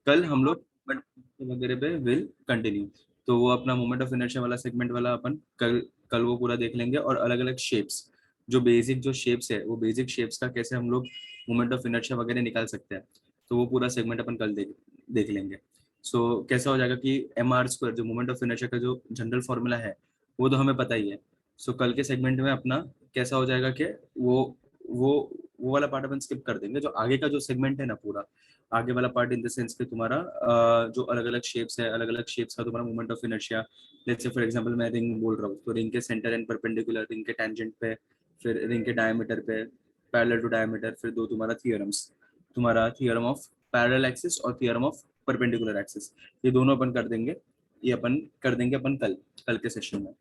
कल हम लोग वगैरह पे विल कंटिन्यू। तो वो अपना मोमेंट ऑफ इनर्शिया वाला सेगमेंट वाला अपन कल कल वो पूरा देख लेंगे। और अलग अलग शेप्स, जो बेसिक जो शेप्स है, वो बेसिक शेप्स का कैसे हम लोग मोमेंट ऑफ इनर्शिया वगैरह निकाल सकते हैं, तो वो पूरा सेगमेंट अपन कल देख लेंगे। सो कैसा हो जाएगा कि एम आर स्क्वायर, जो मोमेंट ऑफ इनर्शिया का जो जनरल फॉर्मूला है, वो तो हमें पता ही है। सो कल के सेगमेंट में अपना कैसा हो जाएगा कि वो वो वाला पार्ट अपन स्किप कर देंगे। जो आगे का जो सेगमेंट है ना, पूरा आगे वाला पार्ट इन द सेंस कि तुम्हारा जो अलग अलग शेप्स है, अलग अलग शेप्स का तुम्हारा moment of inertia. Let's say for example मैं रिंग बोल रहा हूँ, तो रिंग के सेंटर एंड परपेंडिकुलर, रिंग के टेंजेंट पे, फिर रिंग के डायमीटर पे, पैरेलल टू डायमीटर, फिर दो तुम्हारा थियरम्स, तुम्हारा थियरम ऑफ पैरेलल एक्सिस और थियरम ऑफ परपेंडिकुलर एक्सिस। ये दोनों अपन कर देंगे, ये अपन कर देंगे अपन कल कल के सेशन में।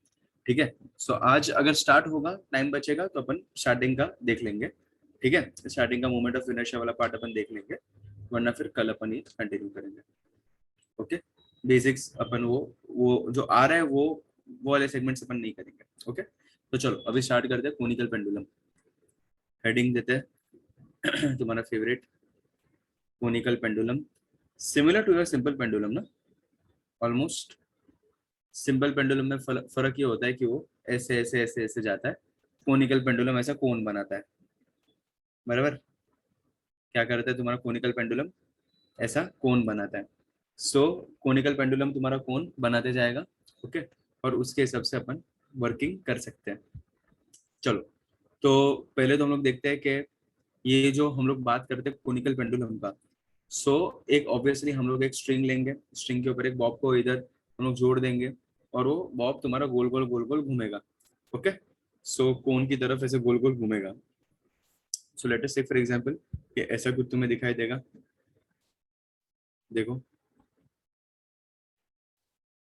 ठीक है। सो आज अगर स्टार्ट होगा, टाइम बचेगा तो अपन स्टार्टिंग का देख लेंगे। ठीक है, स्टार्टिंग का मोमेंट ऑफ इनर्शिया वाला पार्ट अपन देख लेंगे, वरना फिर कल अपन ये कंटिन्यू करेंगे। ओके। बेसिक्स अपन वो जो आ रहा है वो वाले सेगमेंट्स अपन नहीं करेंगे। ओके। तो चलो अभी स्टार्ट करते हैं। कोनिकल पेंडुलम, हेडिंग देते हैं तुम्हारा favourite, conical pendulum, similar to your simple pendulum ना, ऑलमोस्ट। सिंपल पेंडुलम में फर्क ये होता है कि वो ऐसे ऐसे ऐसे ऐसे जाता है, कोनिकल पेंडुलम ऐसा कोन बनाता है। बराबर। क्या करता है तुम्हारा कोनिकल पेंडुलम, ऐसा कोन बनाता है। सो कोनिकल पेंडुलम तुम्हारा कोन बनाते जाएगा। ओके। और उसके हिसाब से अपन वर्किंग कर सकते हैं। चलो, तो पहले तो हम लोग देखते हैं कि ये जो हम लोग बात करते हैं कोनिकल पेंडुलम का। सो एक ऑब्वियसली हम लोग एक स्ट्रिंग लेंगे, स्ट्रिंग के ऊपर एक बॉब को इधर हम लोग जोड़ देंगे, और वो बॉब तुम्हारा गोल गोल गोल गोल घूमेगा। ओके। सो कोन की तरफ ऐसे गोल गोल घूमेगा। सो लेट अस से फॉर एग्जांपल कि ऐसा कुछ तुम्हें दिखाई देगा। देखो,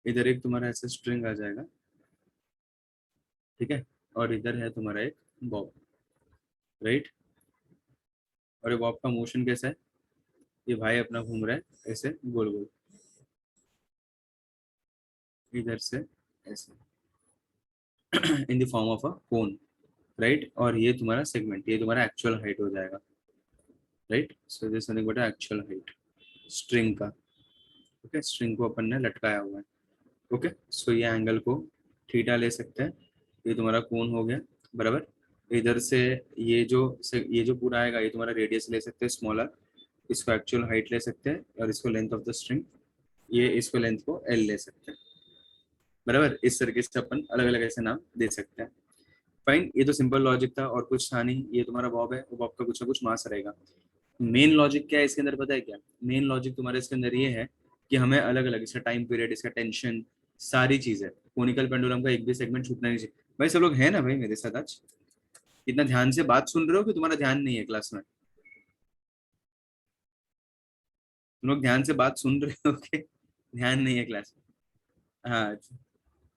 इधर एक तुम्हारा ऐसा स्ट्रिंग आ जाएगा। ठीक है। और इधर है तुम्हारा एक बॉब, राइट। और ये बॉब का मोशन कैसा है, ये भाई अपना घूम रहा है ऐसे गोल गोल, इधर से ऐसे in the form of a cone, right. और ये तुम्हारा सेगमेंट, ये तुम्हारा एक्चुअल हाइट हो जाएगा, right. So this nothing but actual height string का। ओके। स्ट्रिंग को अपन ने लटकाया हुआ है। ओके। सो ये एंगल को थीटा ले सकते हैं। ये तुम्हारा कोन हो गया। बराबर। इधर से ये जो पूरा आएगा, ये तुम्हारा रेडियस ले सकते हैं स्मॉलर, इसको एक्चुअल हाइट ले सकते हैं, और इसको लेंथ ऑफ द स्ट्रिंग, ये इसको लेंथ को एल ले सकते हैं। बराबर। इस तरीके से अपन अलग अलग ऐसे नाम दे सकते हैं। फाइन, ये तो सिंपल लॉजिक था और कुछ था नहीं। ये तुम्हारा बॉब है, वो बॉब का कुछ ना कुछ मास रहेगा। मेन लॉजिक क्या है इसके अंदर, पता है क्या? मेन लॉजिक तुम्हारे इसके अंदर ये है कि हमें अलग अलग इसका टाइम पीरियड, इसका टेंशन, सारी चीजें, कोनिकल पेंडुलम का एक भी सेगमेंट छूटना नहीं चाहिए। भाई सब लोग है ना भाई मेरे साथ आज? इतना ध्यान से बात सुन रहे हो कि तुम्हारा ध्यान नहीं है क्लास में? तुम लोग ध्यान से बात सुन रहे हो कि ध्यान नहीं है क्लास में? हाँ,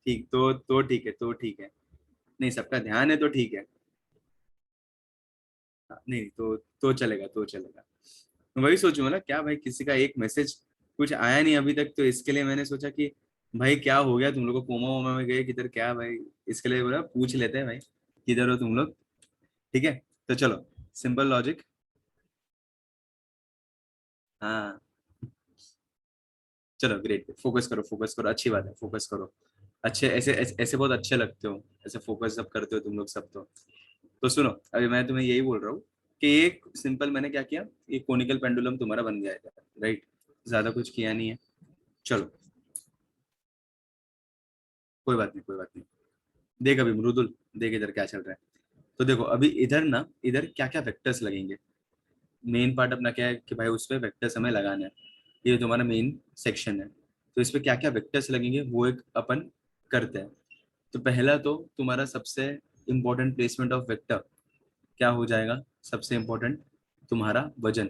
ठीक। तो ठीक है, तो ठीक है। नहीं, सबका ध्यान है तो ठीक है। हाँ, नहीं तो चलेगा, तो चलेगा। मैं वही सोचूंगा ना, क्या भाई किसी का एक मैसेज कुछ आया नहीं अभी तक, तो इसके लिए मैंने सोचा कि भाई क्या हो गया तुम लोग को, कोमा वोमा में गए किधर क्या भाई? इसके लिए बोला पूछ लेते हैं भाई, किधर हो तुम लोग। ठीक है। तो चलो, सिंपल लॉजिक। हाँ, चलो ग्रेट, फोकस करो फोकस करो, अच्छी बात है, फोकस करो। अच्छे ऐसे ऐसे, ऐसे बहुत अच्छे लगते हो, ऐसे फोकस जब करते हो तुम लोग सब। तो सुनो, अभी मैं तुम्हें यही बोल रहा हूँ कि एक सिंपल मैंने क्या किया, ये कोनिकल पेंडुलम तुम्हारा बन गया है, राइट। ज्यादा कुछ किया नहीं है। चलो, कोई बात नहीं, कोई बात नहीं। देख अभी मृदुल, देख इधर क्या चल रहा है। तो देखो अभी इधर ना, इधर क्या क्या वेक्टर्स लगेंगे। मेन पार्ट अपना क्या है कि भाई उस पर वेक्टर्स हमें लगाना है। ये तुम्हारा मेन सेक्शन है। तो इस पे क्या क्या वेक्टर्स लगेंगे वो एक अपन करते हैं। तो पहला तो तुम्हारा सबसे इंपॉर्टेंट प्लेसमेंट ऑफ वेक्टर क्या हो जाएगा, सबसे इंपॉर्टेंट तुम्हारा वजन।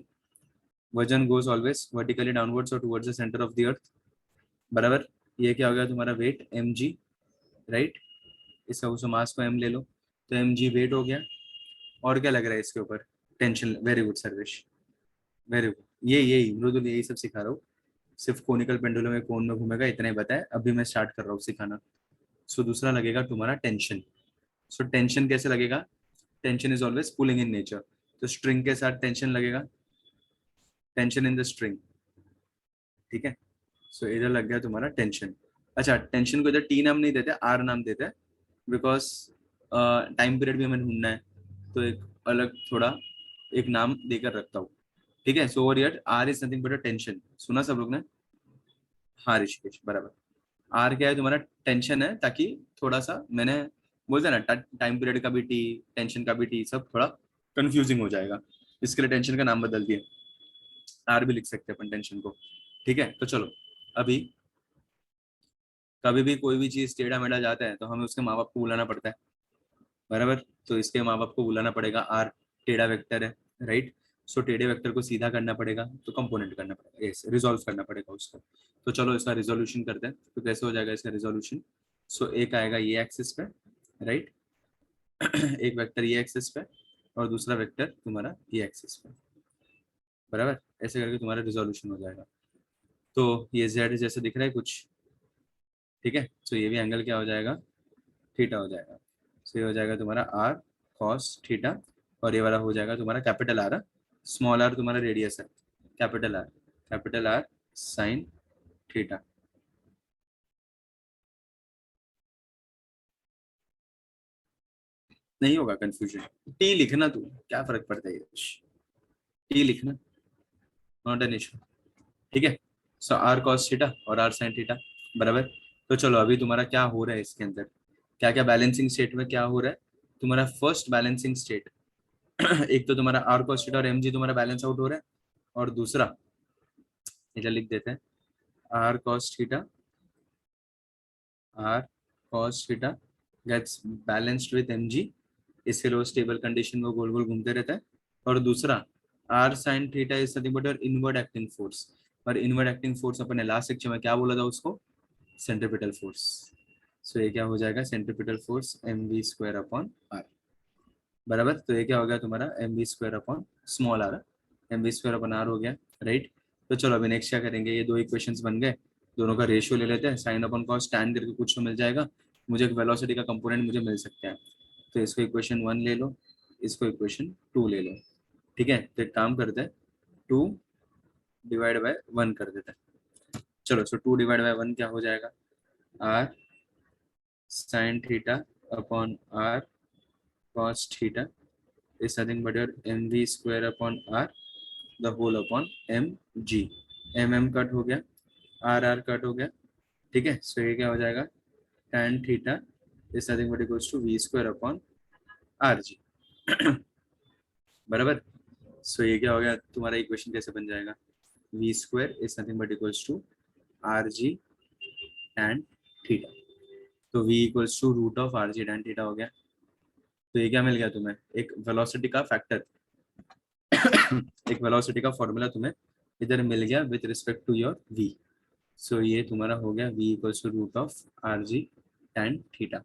वजन गोज ऑलवेज वर्टिकली डाउनवर्ड्स और towards the centre of the earth. बराबर। ये क्या हो गया तुम्हारा वेट, एम जी, राइट। इसका उस मास को एम ले लो, तो एम जी वेट हो गया। और क्या लग रहा है इसके ऊपर? Tension. Very good Sarvesh, very good. ये यही मृदुल, यही सब सिखा रहा हूँ। सिर्फ कोनिकल पेंडुलम में कोन में घूमेगा इतना ही बताया, अभी मैं स्टार्ट कर रहा हूँ सिखाना। सो दूसरा लगेगा तुम्हारा टेंशन। सो टेंशन कैसे लगेगा? Tension is always pulling in nature. तो स्ट्रिंग के साथ टेंशन लगेगा, टेंशन इन द स्ट्रिंग। ठीक है। सो इधर लग गया तुम्हारा टेंशन। अच्छा, टेंशन को इधर टी नाम नहीं देते, आर नाम देते हैं, बिकॉज टाइम पीरियड भी हमें ढूंढना है, तो एक अलग थोड़ा एक नाम देकर रखता हूँ। ठीक है। So over here R is nothing but a tension. सुना सब लोग ने? हाँ ऋषिकेश, बराबर। आर क्या है तुम्हारा? टेंशन है, ताकि थोड़ा सा मैंने बोलता ना टाइम पीरियड का भी टी, टेंशन का भी टी, सब थोड़ा कंफ्यूजिंग हो जाएगा, इसके लिए टेंशन का नाम बदल दिया। आर भी लिख सकते हैं अपन टेंशन को। ठीक है। तो चलो, अभी कभी भी कोई भी चीज टेढ़ा मेढ़ा जाता है तो हमें उसके माँ बाप को बुलाना पड़ता है, बराबर। तो इसके माँ बाप को बुलाना पड़ेगा, आर टेढ़ा वेक्टर है, राइट। सो टेढ़े वेक्टर को सीधा करना पड़ेगा, तो कंपोनेंट करना पड़ेगा, यस, रिजोल्व करना पड़ेगा उसको। तो चलो इसका रिजोल्यूशन करते हैं। तो कैसे हो जाएगा इसका रिजोल्यूशन? सो एक आएगा ये एक्सिस पे, राइट। एक वेक्टर ये एक्सिस पे और दूसरा वेक्टर तुम्हारा ये एक्सिस पे, बराबर। ऐसे करके तुम्हारा रिजोल्यूशन हो जाएगा। तो ये जेड जैसे दिख रहा है कुछ, ठीक है। तो ये भी एंगल क्या हो जाएगा? थीटा हो जाएगा। सो ये हो जाएगा तुम्हारा आर कॉस थीटा, और ये वाला हो जाएगा तुम्हारा कैपिटल आर, स्मॉल आर तुम्हारा रेडियस है, कैपिटल आर साइन थीटा। नहीं होगा कंफ्यूजन, टी लिखना, तू क्या फर्क पड़ता है, टी लिखना, नॉट एन इशू। ठीक है। सो आर कॉस थीटा और आर साइन थीटा, बराबर। तो चलो अभी तुम्हारा क्या हो रहा है इसके अंदर, क्या क्या बैलेंसिंग स्टेट में क्या हो रहा है? तुम्हारा फर्स्ट बैलेंसिंग स्टेट एक तो तुम्हारा आर कॉस थीटा और एम जी तुम्हारा बैलेंस आउट हो रहा है, और दूसरा इधर लिख देते हैं r cos theta, r cos theta gets balanced with m g, इसके लिए स्टेबल कंडीशन में गोल गोल घूमते रहता है। और दूसरा r sine theta is nothing but inward acting force, और इनवर्ड एक्टिंग फोर्स अपन ने लास्ट लेक्चर में क्या बोला था उसको? Centripetal force. सो ये क्या हो जाएगा? Centripetal force m v square upon r, बराबर। तो ये क्या हो गया तुम्हारा? M v square upon small r, m v square upon r हो गया, राइट। तो चलो अभी नेक्स्ट क्या करेंगे, ये दो इक्वेशंस बन गए, दोनों का रेशियो ले लेते हैं, साइन अपॉन कॉस टैन करके कुछ तो मिल जाएगा, मुझे एक वेलोसिटी का कंपोनेंट मुझे मिल सकता है। तो इसको इक्वेशन 1 ले लो, इसको इक्वेशन 2 ले लो। ठीक है। तो एक काम करते हैं, 2 डिवाइड बाय 1 कर देते हैं। चलो, सो 2 डिवाइड बाय 1 क्या हो जाएगा? R sine theta upon r cos theta is nothing but your mv square upon r the whole upon mg। mm cut हो गया, आर आर कट हो गया, ठीक है। सो ये क्या हो जाएगा? tan theta is nothing but equals to v square upon r g, बराबर। सो ये क्या हो गया तुम्हारा? इक्वेशन कैसे बन जाएगा? V square is nothing but equals to R G tan theta, तो v equals to root of R G tan theta हो गया। तो ये क्या मिल गया तुम्हें? एक वेलोसिटी का फैक्टर, एक वेलोसिटी का फॉर्मूला तुम्हें इधर मिल गया with respect to your v। So ये तुम्हारा हो गया v equals to root of R G tan theta.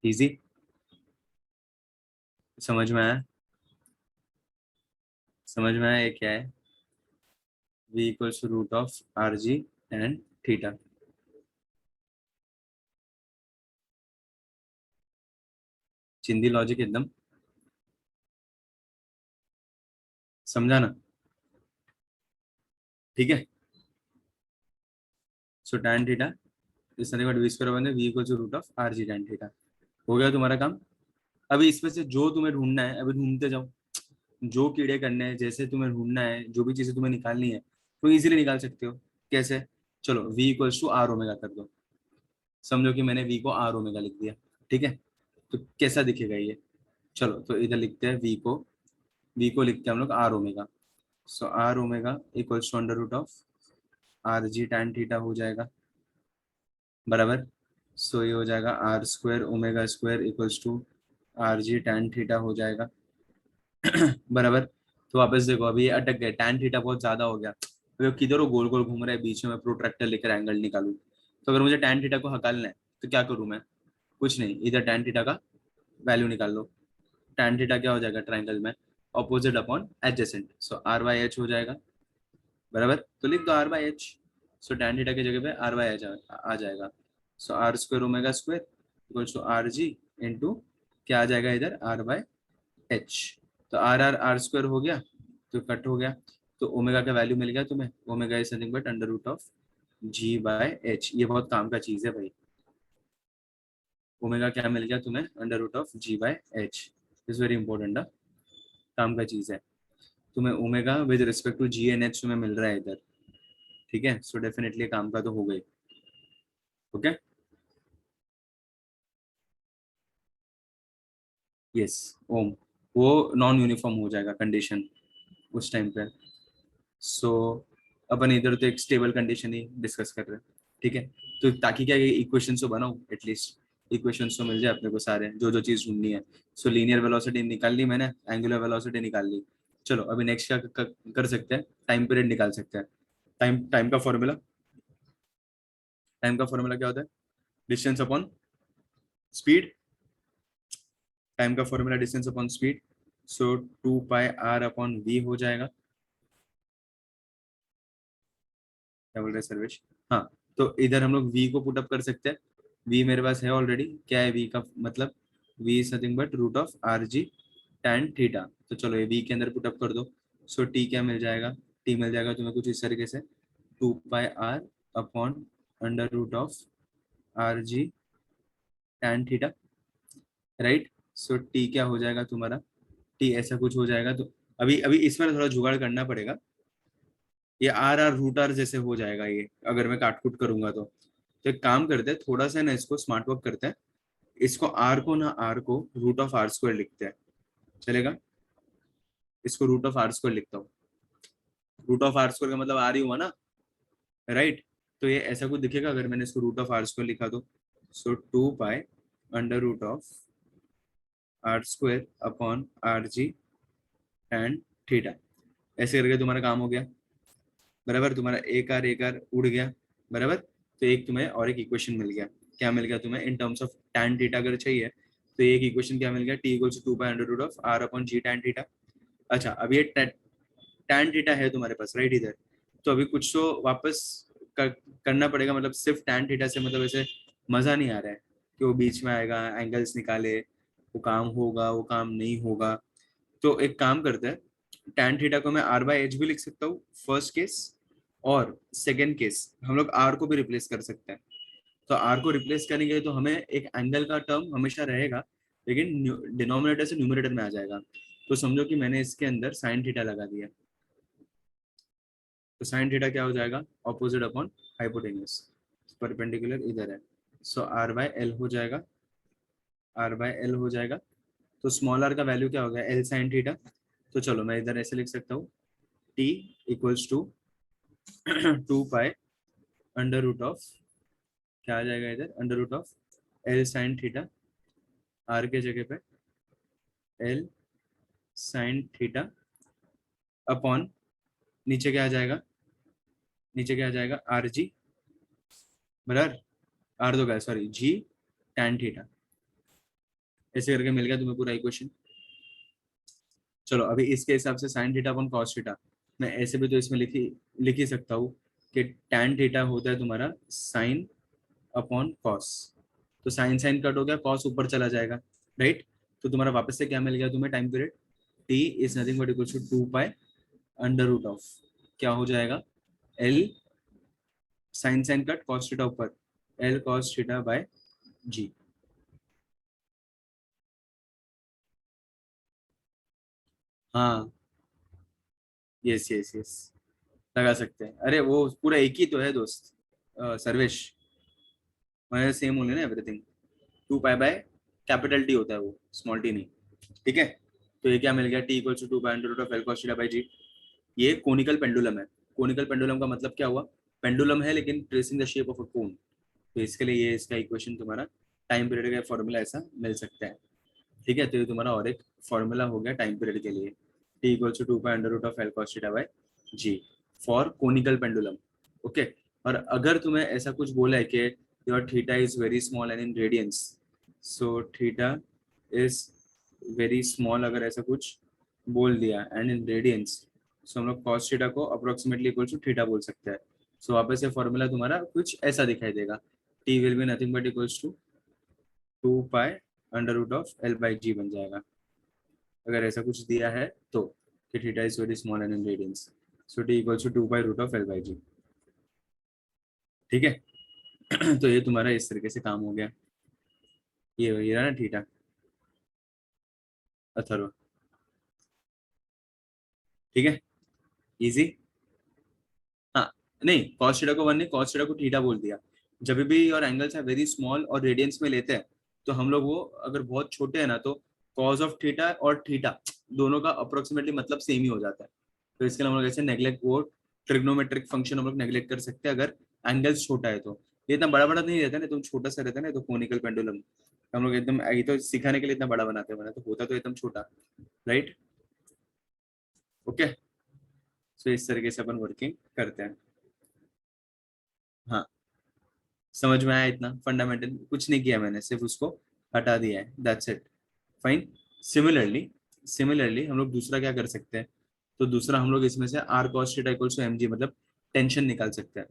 Easy, समझ में आया? समझ में आया ये क्या है? v equals to root of R G tan theta. चिंदी लॉजिक एकदम, समझा ना? ठीक है। सो tan थीटा इस तरह का v स्क्वायर बन v equals to root of R G tan theta. हो गया तुम्हारा काम। अभी इसमें से जो तुम्हें ढूंढना है अभी ढूंढते जाओ, जो कीड़े करने हैं, जैसे तुम्हें ढूंढना है, जो भी चीजें तुम्हें निकालनी है तो इजीली निकाल सकते हो। कैसे? चलो v equals to r omega कर दो, समझो कि मैंने v को आर ओमेगा लिख दिया, ठीक है। तो कैसा दिखेगा ये? चलो तो इधर लिखते हैं v को लिखते हैं हम लोग r omega. So r omega equals to under root of are g tan theta हो जाएगा, बराबर। सो ये हो जाएगा r square omega square equals to are g tan theta हो जाएगा, बराबर। तो वापस देखो, अभी ये अटक गए, टैन थीटा बहुत ज्यादा हो गया, अभी किधर वो गोल गोल घूम रहा है, बीच में प्रोट्रैक्टर लेकर एंगल निकालू। तो अगर मुझे टैन थीटा को हकालना है तो क्या करूँ मैं? कुछ नहीं, इधर टैन थीटा का वैल्यू निकाल लो। टैन थीटा क्या हो जाएगा ट्राइंगल में? Opposite upon adjacent, so R by H हो जाएगा, बराबर। तो लिख दो R by H. So tan theta की जगह पे आर बाई एच आ जाएगा। So R square omega square equals to are G into क्या आ जाएगा इधर? R by H. तो आर आर आर स्क्वायर हो गया, तो कट हो गया। तो ओमेगा का वैल्यू मिल गया तुम्हें, omega is nothing but under root of g by h. ये बहुत काम का चीज है भाई, ओमेगा क्या मिल गया तुम्हें, under root of g by h. Is very important, काम का चीज है। तुम्हें omega with respect to g n h तुम्हें मिल रहा है इधर, ठीक है। सो डेफिनेटली काम का तो हो गई। ओके, यस, ओम, वो नॉन यूनिफॉर्म हो जाएगा कंडीशन उस टाइम पे। सो अपन इधर तो एक स्टेबल कंडीशन ही डिस्कस कर रहे हैं, ठीक है। तो ताकि क्या इक्वेशन तो बनाओ, एटलीस्ट इक्वेशन तो मिल जाए अपने को सारे, जो जो चीज ढूंढनी है। सो लीनियर वेलोसिटी निकाल ली मैंने, एंगुलर वेलोसिटी निकाल ली। चलो अभी नेक्स्ट क्या कर सकते हैं, टाइम पीरियड निकाल सकते हैं। टाइम टाइम का फॉर्मूला, टाइम का फॉर्मूला क्या होता है, डिस्टेंस अपॉन स्पीड। टाइम का formula distance upon speed. So 2 pi r upon v हो जाएगा। क्या बोल रहे हैं सर्वेश? हाँ, तो इधर हम लोग v को पुटअप कर सकते हैं। v मेरे पास है ऑलरेडी, क्या है v का मतलब, v is nothing but root of are g tan theta. तो चलो ये v के अंदर पुटअप कर दो। सो t क्या मिल जाएगा, t मिल जाएगा तुम्हें कुछ इस तरीके से, 2 pi r upon under root of are g tan theta, right. So t क्या हो जाएगा तुम्हारा, t ऐसा कुछ हो जाएगा। तो अभी अभी इसमें थोड़ा जुगाड़ करना पड़ेगा, ये आर आर रूट आर जैसे हो जाएगा ये, अगर मैं काट कुट करूंगा तो एक काम करते हैं, थोड़ा सा ना इसको स्मार्ट वर्क करते हैं। इसको आर को रूट ऑफ आर स्क्वायर लिखते हैं, चलेगा। इसको रूट ऑफ आर स्क्वायर लिखता हूँ, रूट ऑफ आर स्क्वायर का मतलब आर ही हुआ ना, राइट। तो ये ऐसा कुछ दिखेगा अगर मैंने इसको रूट ऑफ आर स्क्वायर लिखा तो। So 2 pi under root of r square upon r g and theta. ऐसे करके तुम्हारा काम हो गया, बराबर। तुम्हारा एक आर उड़ गया, बराबर। तो एक तुम्हें और एक इक्वेशन मिल गया। क्या मिल गया तुम्हें, in terms of tan theta अगर चाहिए तो एक इक्वेशन क्या मिल गया, t equals to by under root of r upon g tan theta. अच्छा, अब ये टैन थीटा है तुम्हारे पास, राइट इधर। तो अभी कुछ तो वापस करना पड़ेगा, मतलब सिर्फ टैन थीटा से मतलब ऐसे मजा नहीं आ रहा है कि वो बीच में आएगा, एंगल्स निकाले, वो काम होगा वो काम नहीं होगा। तो एक काम करते हैं, टैन थीटा को मैं आर बाई एच भी लिख सकता हूँ फर्स्ट केस, और सेकेंड केस हम लोग आर को भी रिप्लेस कर सकते हैं। तो आर को रिप्लेस करेंगे तो हमें एक एंगल का टर्म हमेशा रहेगा, लेकिन डिनोमिनेटर से न्यूमरेटर में आ जाएगा। तो समझो कि मैंने इसके अंदर साइन थीटा लगा दिया, तो साइन थीटा क्या हो जाएगा, ऑपोजिट अपॉन हाइपोटेन्यूस, परपेंडिकुलर इधर है। सो आर बाय एल हो जाएगा, आर बाय एल हो जाएगा। तो स्मॉल आर का वैल्यू क्या हो गया, एल साइन थीटा। तो चलो मैं इधर ऐसे लिख सकता हूँ, t equals to 2 pi under root of, क्या आ जाएगा इधर, under root of l sine theta, r के जगह पे एल साइन थीटा अपॉन, नीचे क्या आ जाएगा, नीचे क्या आ जाएगा आर जी, बराबर। आर तो क्या, सॉरी जी टैन थीटा। ऐसे करके मिल गया तुम्हें पूरा इक्वेशन। चलो अभी इसके हिसाब से sign theta upon cos theta, मैं ऐसे भी तो इसमें लिख ही सकता हूँ कि टैन थीटा होता है तुम्हारा साइन अपॉन कॉस। तो साइन साइन कट हो गया, कॉस ऊपर चला जाएगा, राइट। तो तुम्हारा वापस से क्या मिल गया तुम्हें, time period t is nothing but equal to 2 pi under root of, क्या हो जाएगा, l sine sine cut cos theta ऊपर, l cos theta by g. हाँ, यस यस यस, लगा सकते हैं। अरे वो पूरा एक ही तो है दोस्त, सर्वेश, मैंने सेम होने ना everything. 2 pi by capital T होता है वो, स्मॉल टी नहीं, ठीक है। तो ये क्या मिल गया, T equal to 2 pi under root of L cos theta by G. ये कोनिकल पेंडुलम है। कोनिकल पेंडुलम का मतलब क्या हुआ, पेंडुलम है लेकिन tracing the shape of a cone. तो इसके लिए ये इसका इक्वेशन तुम्हारा, टाइम पीरियड का फॉर्मूला ऐसा मिल सकता है, ठीक है। तो ये तुम्हारा और एक फॉर्मूला हो गया टाइम पीरियड के लिए, t equal to 2 pi under root of L cos theta by g for conical pendulum. Okay. और अगर तुम्हें ऐसा कुछ बोला है कि your theta is very small and in radians, so theta is very small, अगर ऐसा कुछ बोल दिया एंड इन रेडियंस, सो हम लोग कॉस थीटा को अप्रोक्सीमेटली इक्वल टू थीटा बोल सकते हैं। सो वापस से फॉर्मूला तुम्हारा कुछ ऐसा दिखाई देगा, T will be nothing but equals to 2 pi under root of L by G बन जाएगा, अगर ऐसा कुछ दिया है तो, कि theta is very small and in radians. So T equals to 2 by√of L/G। ठीक है। तो ये तुम्हारा इस तरीके से काम हो गया। ये रहा ना थीटा अथर्व। ठीक है, इजी। हाँ, नहीं cos थीटा को 1 नहीं, cos थीटा को थीटा बोल दिया। जब भी और एंगल्स है वेरी स्मॉल और रेडियंस में लेते हैं तो हम लोग वो अगर बहुत छोटे हैं ना तो cos ऑफ थीटा और थीटा दोनों का अप्रोक्सीमेटली मतलब सेम ही हो जाता है। तो इसके लिए हम लोग ऐसे नेग्लेक्ट वो ट्रिग्नोमेट्रिक फंक्शन हम लोग नेग्लेक्ट कर सकते हैं अगर एंगल्स छोटा है तो। ये इतना बड़ा बड़ा नहीं रहता ना, तुम छोटा सा रहता है ना तो कोनिकल पेंडुलम हम लोग एकदम ये तो सिखाने के लिए इतना बड़ा बनाते हैं, वरना तो होता तो एकदम छोटा। Right, okay. सो इस तरीके से अपन वर्किंग करते हैं। हाँ, समझ में आया? इतना फंडामेंटल कुछ नहीं किया मैंने, सिर्फ उसको हटा दिया है, that's it. Fine. Similarly similarly हम लोग दूसरा क्या कर सकते हैं? तो दूसरा हम लोग इसमें से r cos theta equals to mg मतलब टेंशन निकाल सकते हैं।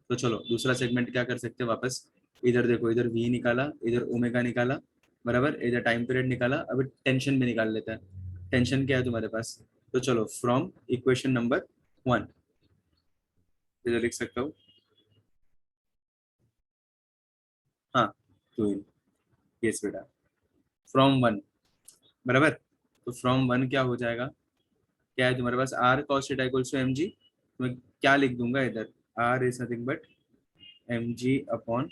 तो चलो दूसरा सेगमेंट क्या कर सकते हैं वापस। इधर देखो, इधर v निकाला, इधर ओमेगा निकाला, बराबर, इधर टाइम पीरियड निकाला, अभी टेंशन भी निकाल लेते हैं। टेंशन क्या है तुम्हारे पास? तो चलो फ्रॉम इक्वेशन नंबर 1 इधर लिख सकता हूँ। हाँ, तो यस बेटा, फ्रॉम 1, बराबर। तो फ्रॉम 1 क्या हो जाएगा? क्या है तुम्हारे पास? R cos theta equals to mg। मैं क्या लिख दूंगा इधर? R is nothing but mg upon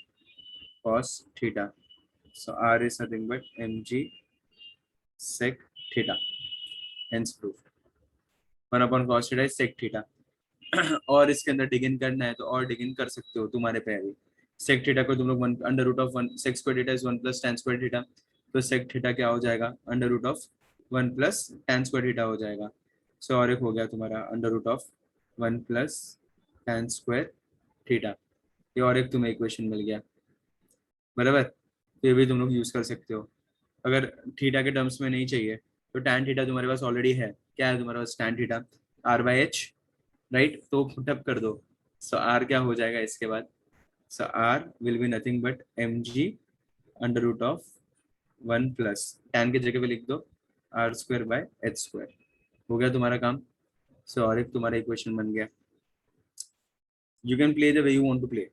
cos theta. So R is nothing but mg sec theta, hence proof 1 upon cos theta is sec theta. और इसके अंदर डिग इन करना है तो और डिग इन कर सकते हो, तुम्हारे पे अभी। सेक थीटा को तुम लोग 1 under root of 1 sec square theta is 1 plus tan square theta. तो सेक थीटा क्या हो जाएगा? Under root of 1 plus tan square theta हो जाएगा। सो और एक हो गया तुम्हारा under root of 1 plus tan square theta. ये और एक तुम्हें इक्वेशन मिल गया, बराबर। तो ये भी तुम लोग यूज कर सकते हो। अगर थीटा के टर्म्स में नहीं चाहिए तो tan थीटा तुम्हारे पास ऑलरेडी है। क्या है तुम्हारे पास? tan theta r/h, right. तो पुटअप कर दो। सो आर क्या हो जाएगा इसके बाद? So R will be nothing but mg under root of 1 plus tan की जगह पे लिख दो r² बाय h²। हो गया तुम्हारा काम। सो और एक तुम्हारा इक्वेशन बन गया। You can play the way you want to play.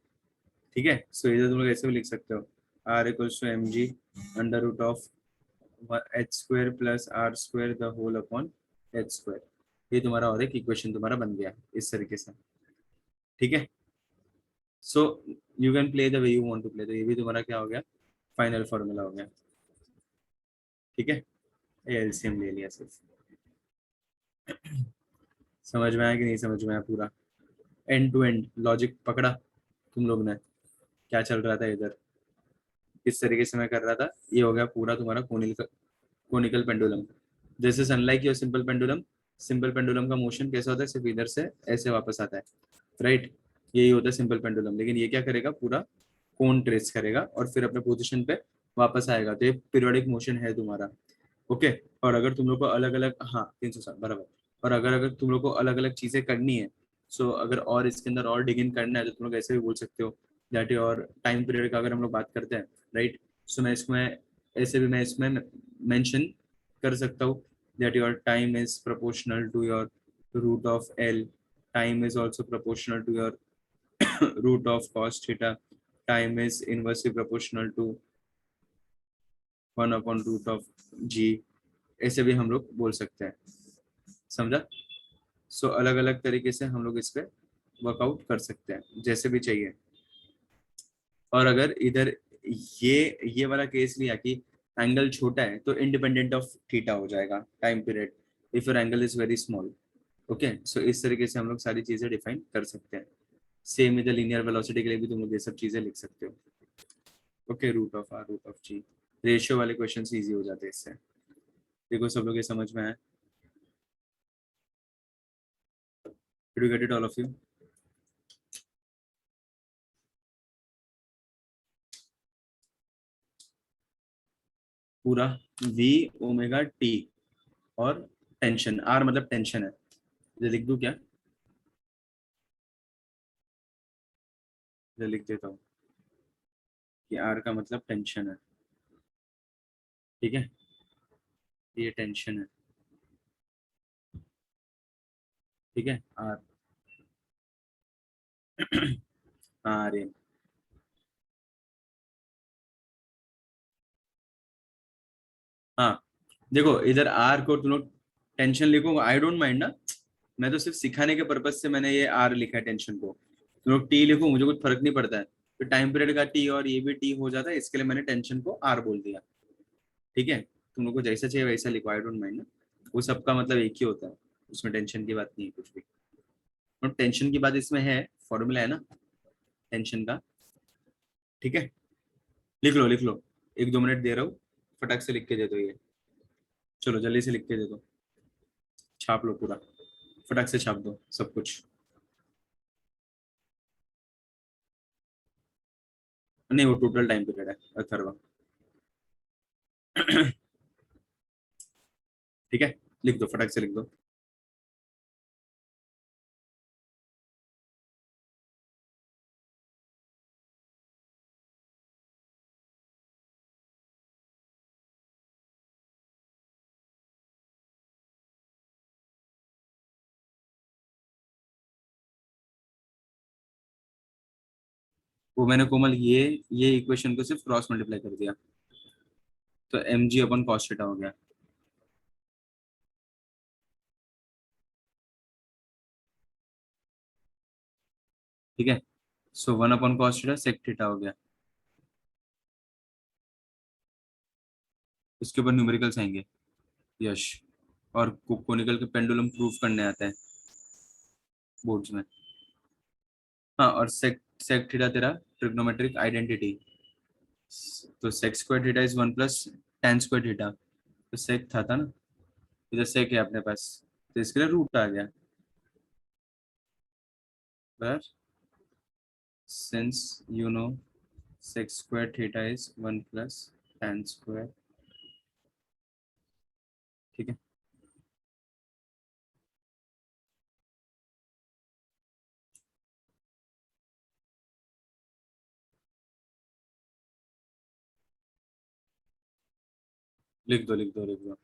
ठीक है, सो इधर तुम लोग ऐसे भी लिख सकते हो r equals to mg under root of h² plus r² the whole upon h²। ये तुम्हारा और एक इक्वेशन तुम्हारा बन गया इस तरीके से। ठीक है, so you can play the way you want to play. तो ये भी तुम्हारा क्या हो गया? फाइनल फॉर्मूला हो गया। ठीक है, ये एलसीएम ले लिया सिर्फ। समझ में आया कि नहीं समझ में आया? पूरा एंड टू एंड लॉजिक पकड़ा तुम लोग ने? क्या चल रहा था इधर, किस तरीके से मैं कर रहा था? ये हो गया पूरा तुम्हारा कोनिकल पेंडुलम। जैसे same like your simple pendulum, simple pendulum का मोशन कैसा होता है? सिर्फ इधर से ऐसे वापस आता है, राइट। यही होता है सिंपल पेंडुलम। लेकिन ये क्या करेगा? पूरा कोन ट्रेस करेगा और फिर अपने पोजीशन पे वापस आएगा। तो ये पीरियोडिक मोशन है तुम्हारा। ओके। और अगर तुम लोग को अलग अलग, हाँ 360 बराबर। और अगर अगर तुम लोग को अलग अलग चीजें करनी है, सो अगर और इसके अंदर और डिग इन करना है तो तुम लोग ऐसे भी बोल सकते हो दैट। और टाइम पीरियड का अगर हम लोग बात करते हैं, राइट। सो मैं इसमें ऐसे भी मैं इसमें मेंशन कर सकता हूँ that your time is proportional to your root of l. Time is also proportional to your root of cos theta. Time is inversely proportional to 1/√of g। ऐसे भी हम लोग बोल सकते हैं, समझा? सो अलग अलग तरीके से हम लोग इस पे वर्कआउट कर सकते हैं, जैसे भी चाहिए। और अगर इधर ये वाला केस लिया कि एंगल छोटा है तो इंडिपेंडेंट ऑफ थीटा हो जाएगा time period, if your angle is very small. Okay, so इस तरीके से हम लोग सारी चीजें डिफाइन कर सकते हैं। सेम इधर लीनियर वेलोसिटी के लिए भी तुम लोग ये सब चीजें लिख सकते हो। Okay, root of r, root of g. Ratio वाले क्वेश्चन इजी हो जाते हैं इससे। देखो सब लोग ये समझ में आया? Did you get it all of you? पूरा v ओमेगा t और टेंशन r मतलब टेंशन है। ये लिख दूं क्या? ये लिख देता हूँ कि r का मतलब टेंशन है। ठीक है, ये टेंशन है। ठीक है, r हाँ अरे हाँ, देखो इधर आर को तुम लोग टेंशन लिखो, आई डोंट माइंड ना। मैं तो सिर्फ सिखाने के पर्पज से मैंने ये आर लिखा है टेंशन को। तुम लोग टी लिखो, मुझे कुछ फर्क नहीं पड़ता है। तो टाइम पीरियड का टी और ये भी टी हो जाता है, इसके लिए मैंने टेंशन को आर बोल दिया। ठीक है, तुम लोग को जैसा चाहिए वैसा लिखो, आई डोंट माइंड ना। वो सबका मतलब एक ही होता है, उसमें टेंशन की बात नहीं है कुछ भी। और टेंशन की बात इसमें है, फॉर्मूला है ना टेंशन का। ठीक है, लिख लो लिख लो। 1-2 मिनट दे रहा हूँ, फटाक से लिख के दे दो ये। चलो जल्दी से लिख के दे दो, छाप लो पूरा, फटाक से छाप दो सब कुछ। नहीं वो टोटल टाइम पीरियड है अथर्व। ठीक है, लिख दो फटाक से लिख दो। वो मैंने कोमल ये इक्वेशन को सिर्फ क्रॉस मल्टीप्लाई कर दिया, तो एम जी अपन कॉस थीटा हो गया। ठीक है, सो 1/cos थीटा सेक थीटा हो गया। उसके ऊपर न्यूमेरिकल्स आएंगे। यश, और कोनिकल के पेंडुलम प्रूफ करने आता है बोर्ड्स में। हाँ, और सेक सेक थीटा तेरा ट्रिग्नोमेट्रिक आइडेंटिटी। तो sec square theta is 1 + tan square theta. तो सेक था ना, इधर सेक है अपने पास, तो इसके लिए रूट आ गया। पर since you know sec square theta is 1 + tan square. ठीक है, लिख दो लिख दो लिख दो।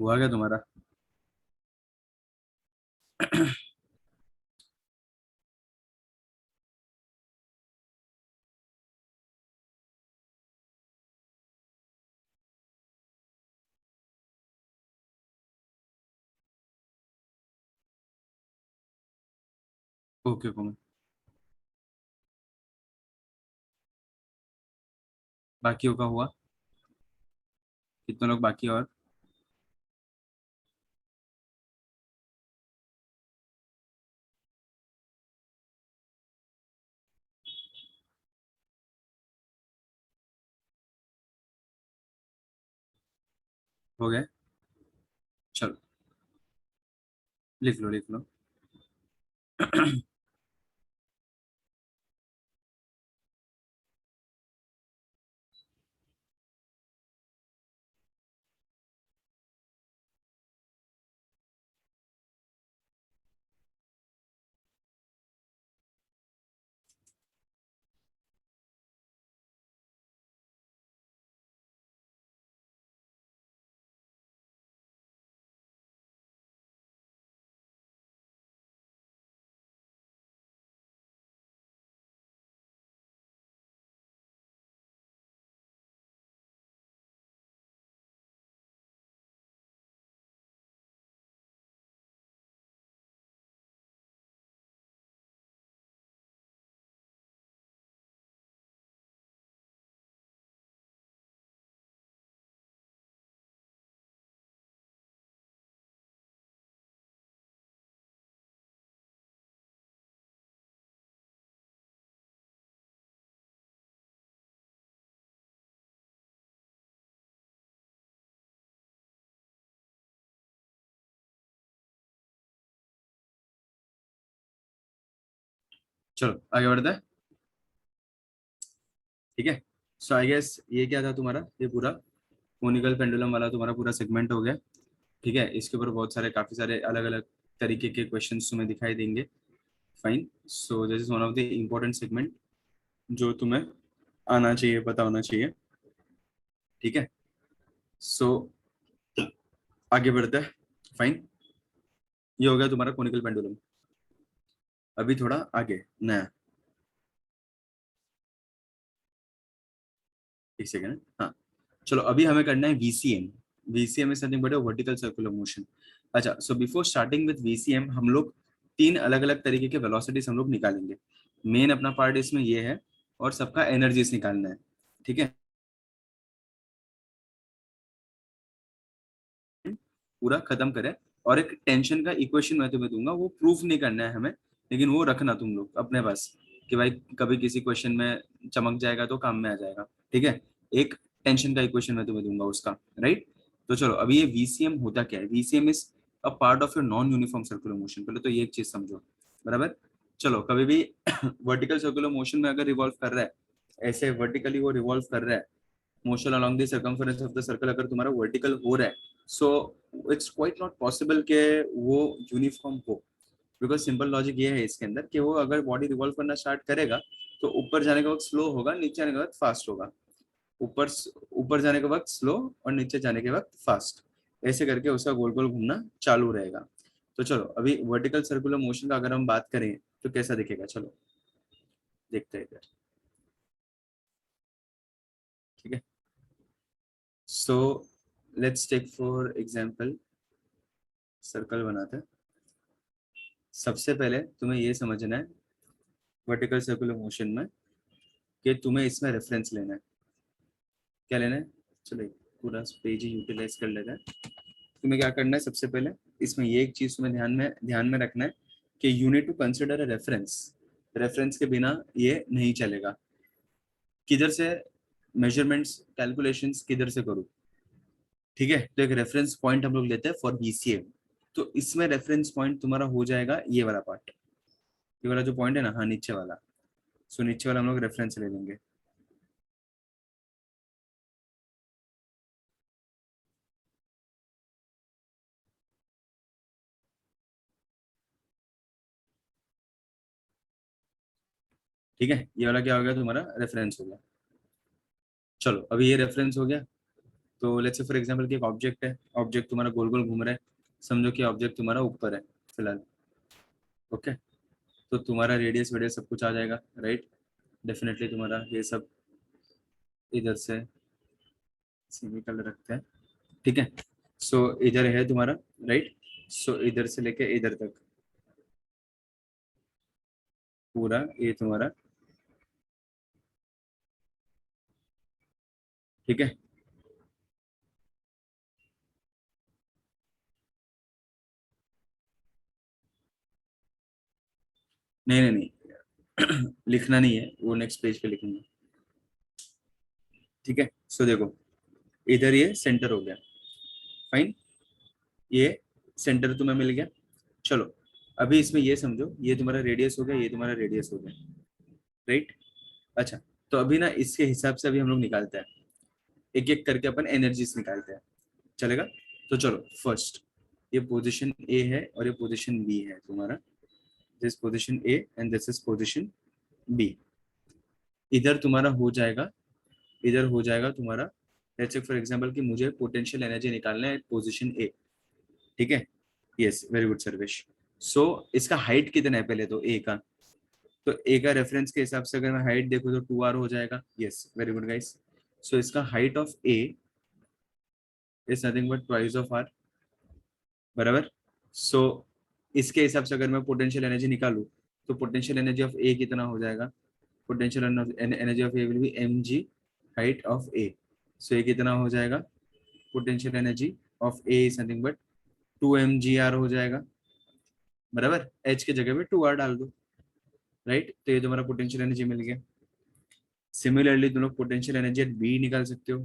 हुआ क्या तुम्हारा? ओके कोमल। बाकियों का हुआ? कितने लोग बाकी और? हो गए? चलो लिख लो लिख लो। चलो आगे बढ़ते हैं। ठीक है। सो आई गेस ये क्या था तुम्हारा, ये पूरा कोनिकल पेंडुलम वाला तुम्हारा पूरा सेगमेंट हो गया। ठीक है, इसके ऊपर बहुत सारे काफी सारे अलग अलग तरीके के क्वेश्चंस तुम्हें दिखाई देंगे। Fine. So this is one of the important segment जो तुम्हें आना चाहिए, पता होना चाहिए। ठीक है। सो आगे बढ़ते हैं। फाइन। ये हो गया तुम्हारा कोनिकल पेंडुलम। अभी थोड़ा आगे नया। एक सेकेंड। हाँ, चलो अभी हमें करना है VCM. VCM is nothing but a vertical circular motion. अच्छा, so before starting with VCM हम लोग तीन अलग अलग तरीके के वेलोसिटीज हम लोग निकालेंगे। मेन अपना पार्ट इसमें ये है, और सबका एनर्जीज निकालना है। ठीक है। पूरा खत्म करें। और एक टेंशन का इक्वेशन मैं तुम्हें दूंगा, वो प्रूफ नहीं करना है हमें, लेकिन वो रखना तुम लोग अपने पास, कि भाई कभी किसी क्वेश्चन में चमक जाएगा तो काम में आ जाएगा। ठीक है। एक टेंशन का इक्वेशन मैं तुम्हें दूंगा उसका। राइट। तो चलो अभी ये वीसीएम होता क्या है। VCM is a part of your non uniform circular motion. पहले तो ये एक चीज समझो। बराबर। चलो कभी भी वर्टिकल सर्कुलर मोशन में अगर रिवॉल्व कर रहा है, ऐसे वर्टिकली वो रिवॉल्व कर रहा है, motion along the circumference of the circle अगर तुम्हारा वर्टिकल हो रहा है, so it's quite not possible के वो यूनिफॉर्म हो। बिकॉज सिंपल लॉजिक ये है इसके अंदर कि वो अगर बॉडी रिवॉल्व करना स्टार्ट करेगा तो ऊपर जाने के वक्त स्लो होगा, नीचे जाने के वक्त फास्ट होगा। ऊपर ऊपर जाने के वक्त स्लो और नीचे जाने के वक्त फास्ट, ऐसे करके उसका गोल गोल घूमना चालू रहेगा। तो चलो अभी वर्टिकल सर्कुलर मोशन का अगर हम बात करें तो कैसा दिखेगा, चलो देखते हैं इधर। ठीक है। So let's take for example circle बनाते हैं। सबसे पहले तुम्हें ये समझना है वर्टिकल सर्कुलर मोशन में कि तुम्हें इसमें रेफरेंस लेना है। क्या लेना है? चलो एक पूरा पेज ही यूटिलाइज कर लेते हैं। तुम्हें क्या करना है सबसे पहले, इसमें ये एक चीज तुम्हें ध्यान में रखना है कि you need to consider a reference. Reference के बिना ये नहीं चलेगा। किधर से मेजरमेंट्स कैलकुलेशंस किधर से करूँ? ठीक है, तो एक रेफरेंस पॉइंट हम लोग लेते हैं फॉर बीसीए। तो इसमें रेफरेंस पॉइंट तुम्हारा हो जाएगा ये वाला पार्ट। ये वाला जो पॉइंट है ना, हाँ नीचे वाला। सो नीचे वाला हम लोग रेफरेंस ले लेंगे। ठीक है, ये वाला क्या हो गया तुम्हारा रेफरेंस हो गया। चलो अभी ये रेफरेंस हो गया। तो लेट्स से फॉर एग्जांपल कि एक ऑब्जेक्ट है, ऑब्जेक्ट तुम्हारा गोल गोल घूम रहा है, समझो कि ऑब्जेक्ट तुम्हारा ऊपर है फिलहाल, ओके। तो तुम्हारा रेडियस वेडियस सब कुछ आ जाएगा, राइट। डेफिनेटली तुम्हारा ये सब इधर से सेमी कलर रखते हैं, ठीक है। सो इधर है तुम्हारा, राइट। सो इधर से लेके इधर तक पूरा ये तुम्हारा, ठीक है। नहीं नहीं नहीं लिखना नहीं है, वो नेक्स्ट पेज पे लिखेंगे, ठीक है। सो देखो इधर ये सेंटर हो गया, फाइन। ये सेंटर तुम्हें मिल गया। चलो अभी इसमें ये समझो, ये तुम्हारा रेडियस हो गया, ये तुम्हारा रेडियस हो गया, राइट। अच्छा, तो अभी ना इसके हिसाब से अभी हम लोग निकालते हैं, एक एक करके अपन एनर्जीज निकालते हैं, चलेगा। तो चलो फर्स्ट, ये पोजीशन ए है और ये पोजीशन बी है तुम्हारा, this position A and this is position B. इधर तुम्हारा हो जाएगा, इधर हो जाएगा तुम्हारा, लेट्स से फॉर एग्जांपल कि मुझे पोटेंशियल एनर्जी निकालना है पोजीशन ए, ठीक है। Yes, very good Sarvesh. So इसका हाइट कितना है पहले तो ए का, तो ए का रेफरेंस के हिसाब से अगर मैं हाइट देखूं तो 2r हो जाएगा। Yes, very good guys. So इसका height of A is nothing but twice of R, बराबर। सो इसके हिसाब से अगर मैं पोटेंशियल एनर्जी निकालूं तो पोटेंशियल एनर्जी ऑफ ए कितना हो जाएगा, potential energy of A will be M G height of A. So ये कितना हो जाएगा, potential energy of A is nothing but 2 mgr हो जाएगा, बराबर। एच की जगह पे 2r डाल दो, राइट। तो ये तुम्हारा पोटेंशियल एनर्जी मिल गया। सिमिलरली तुम लोग पोटेंशियल एनर्जी एट बी निकाल सकते हो।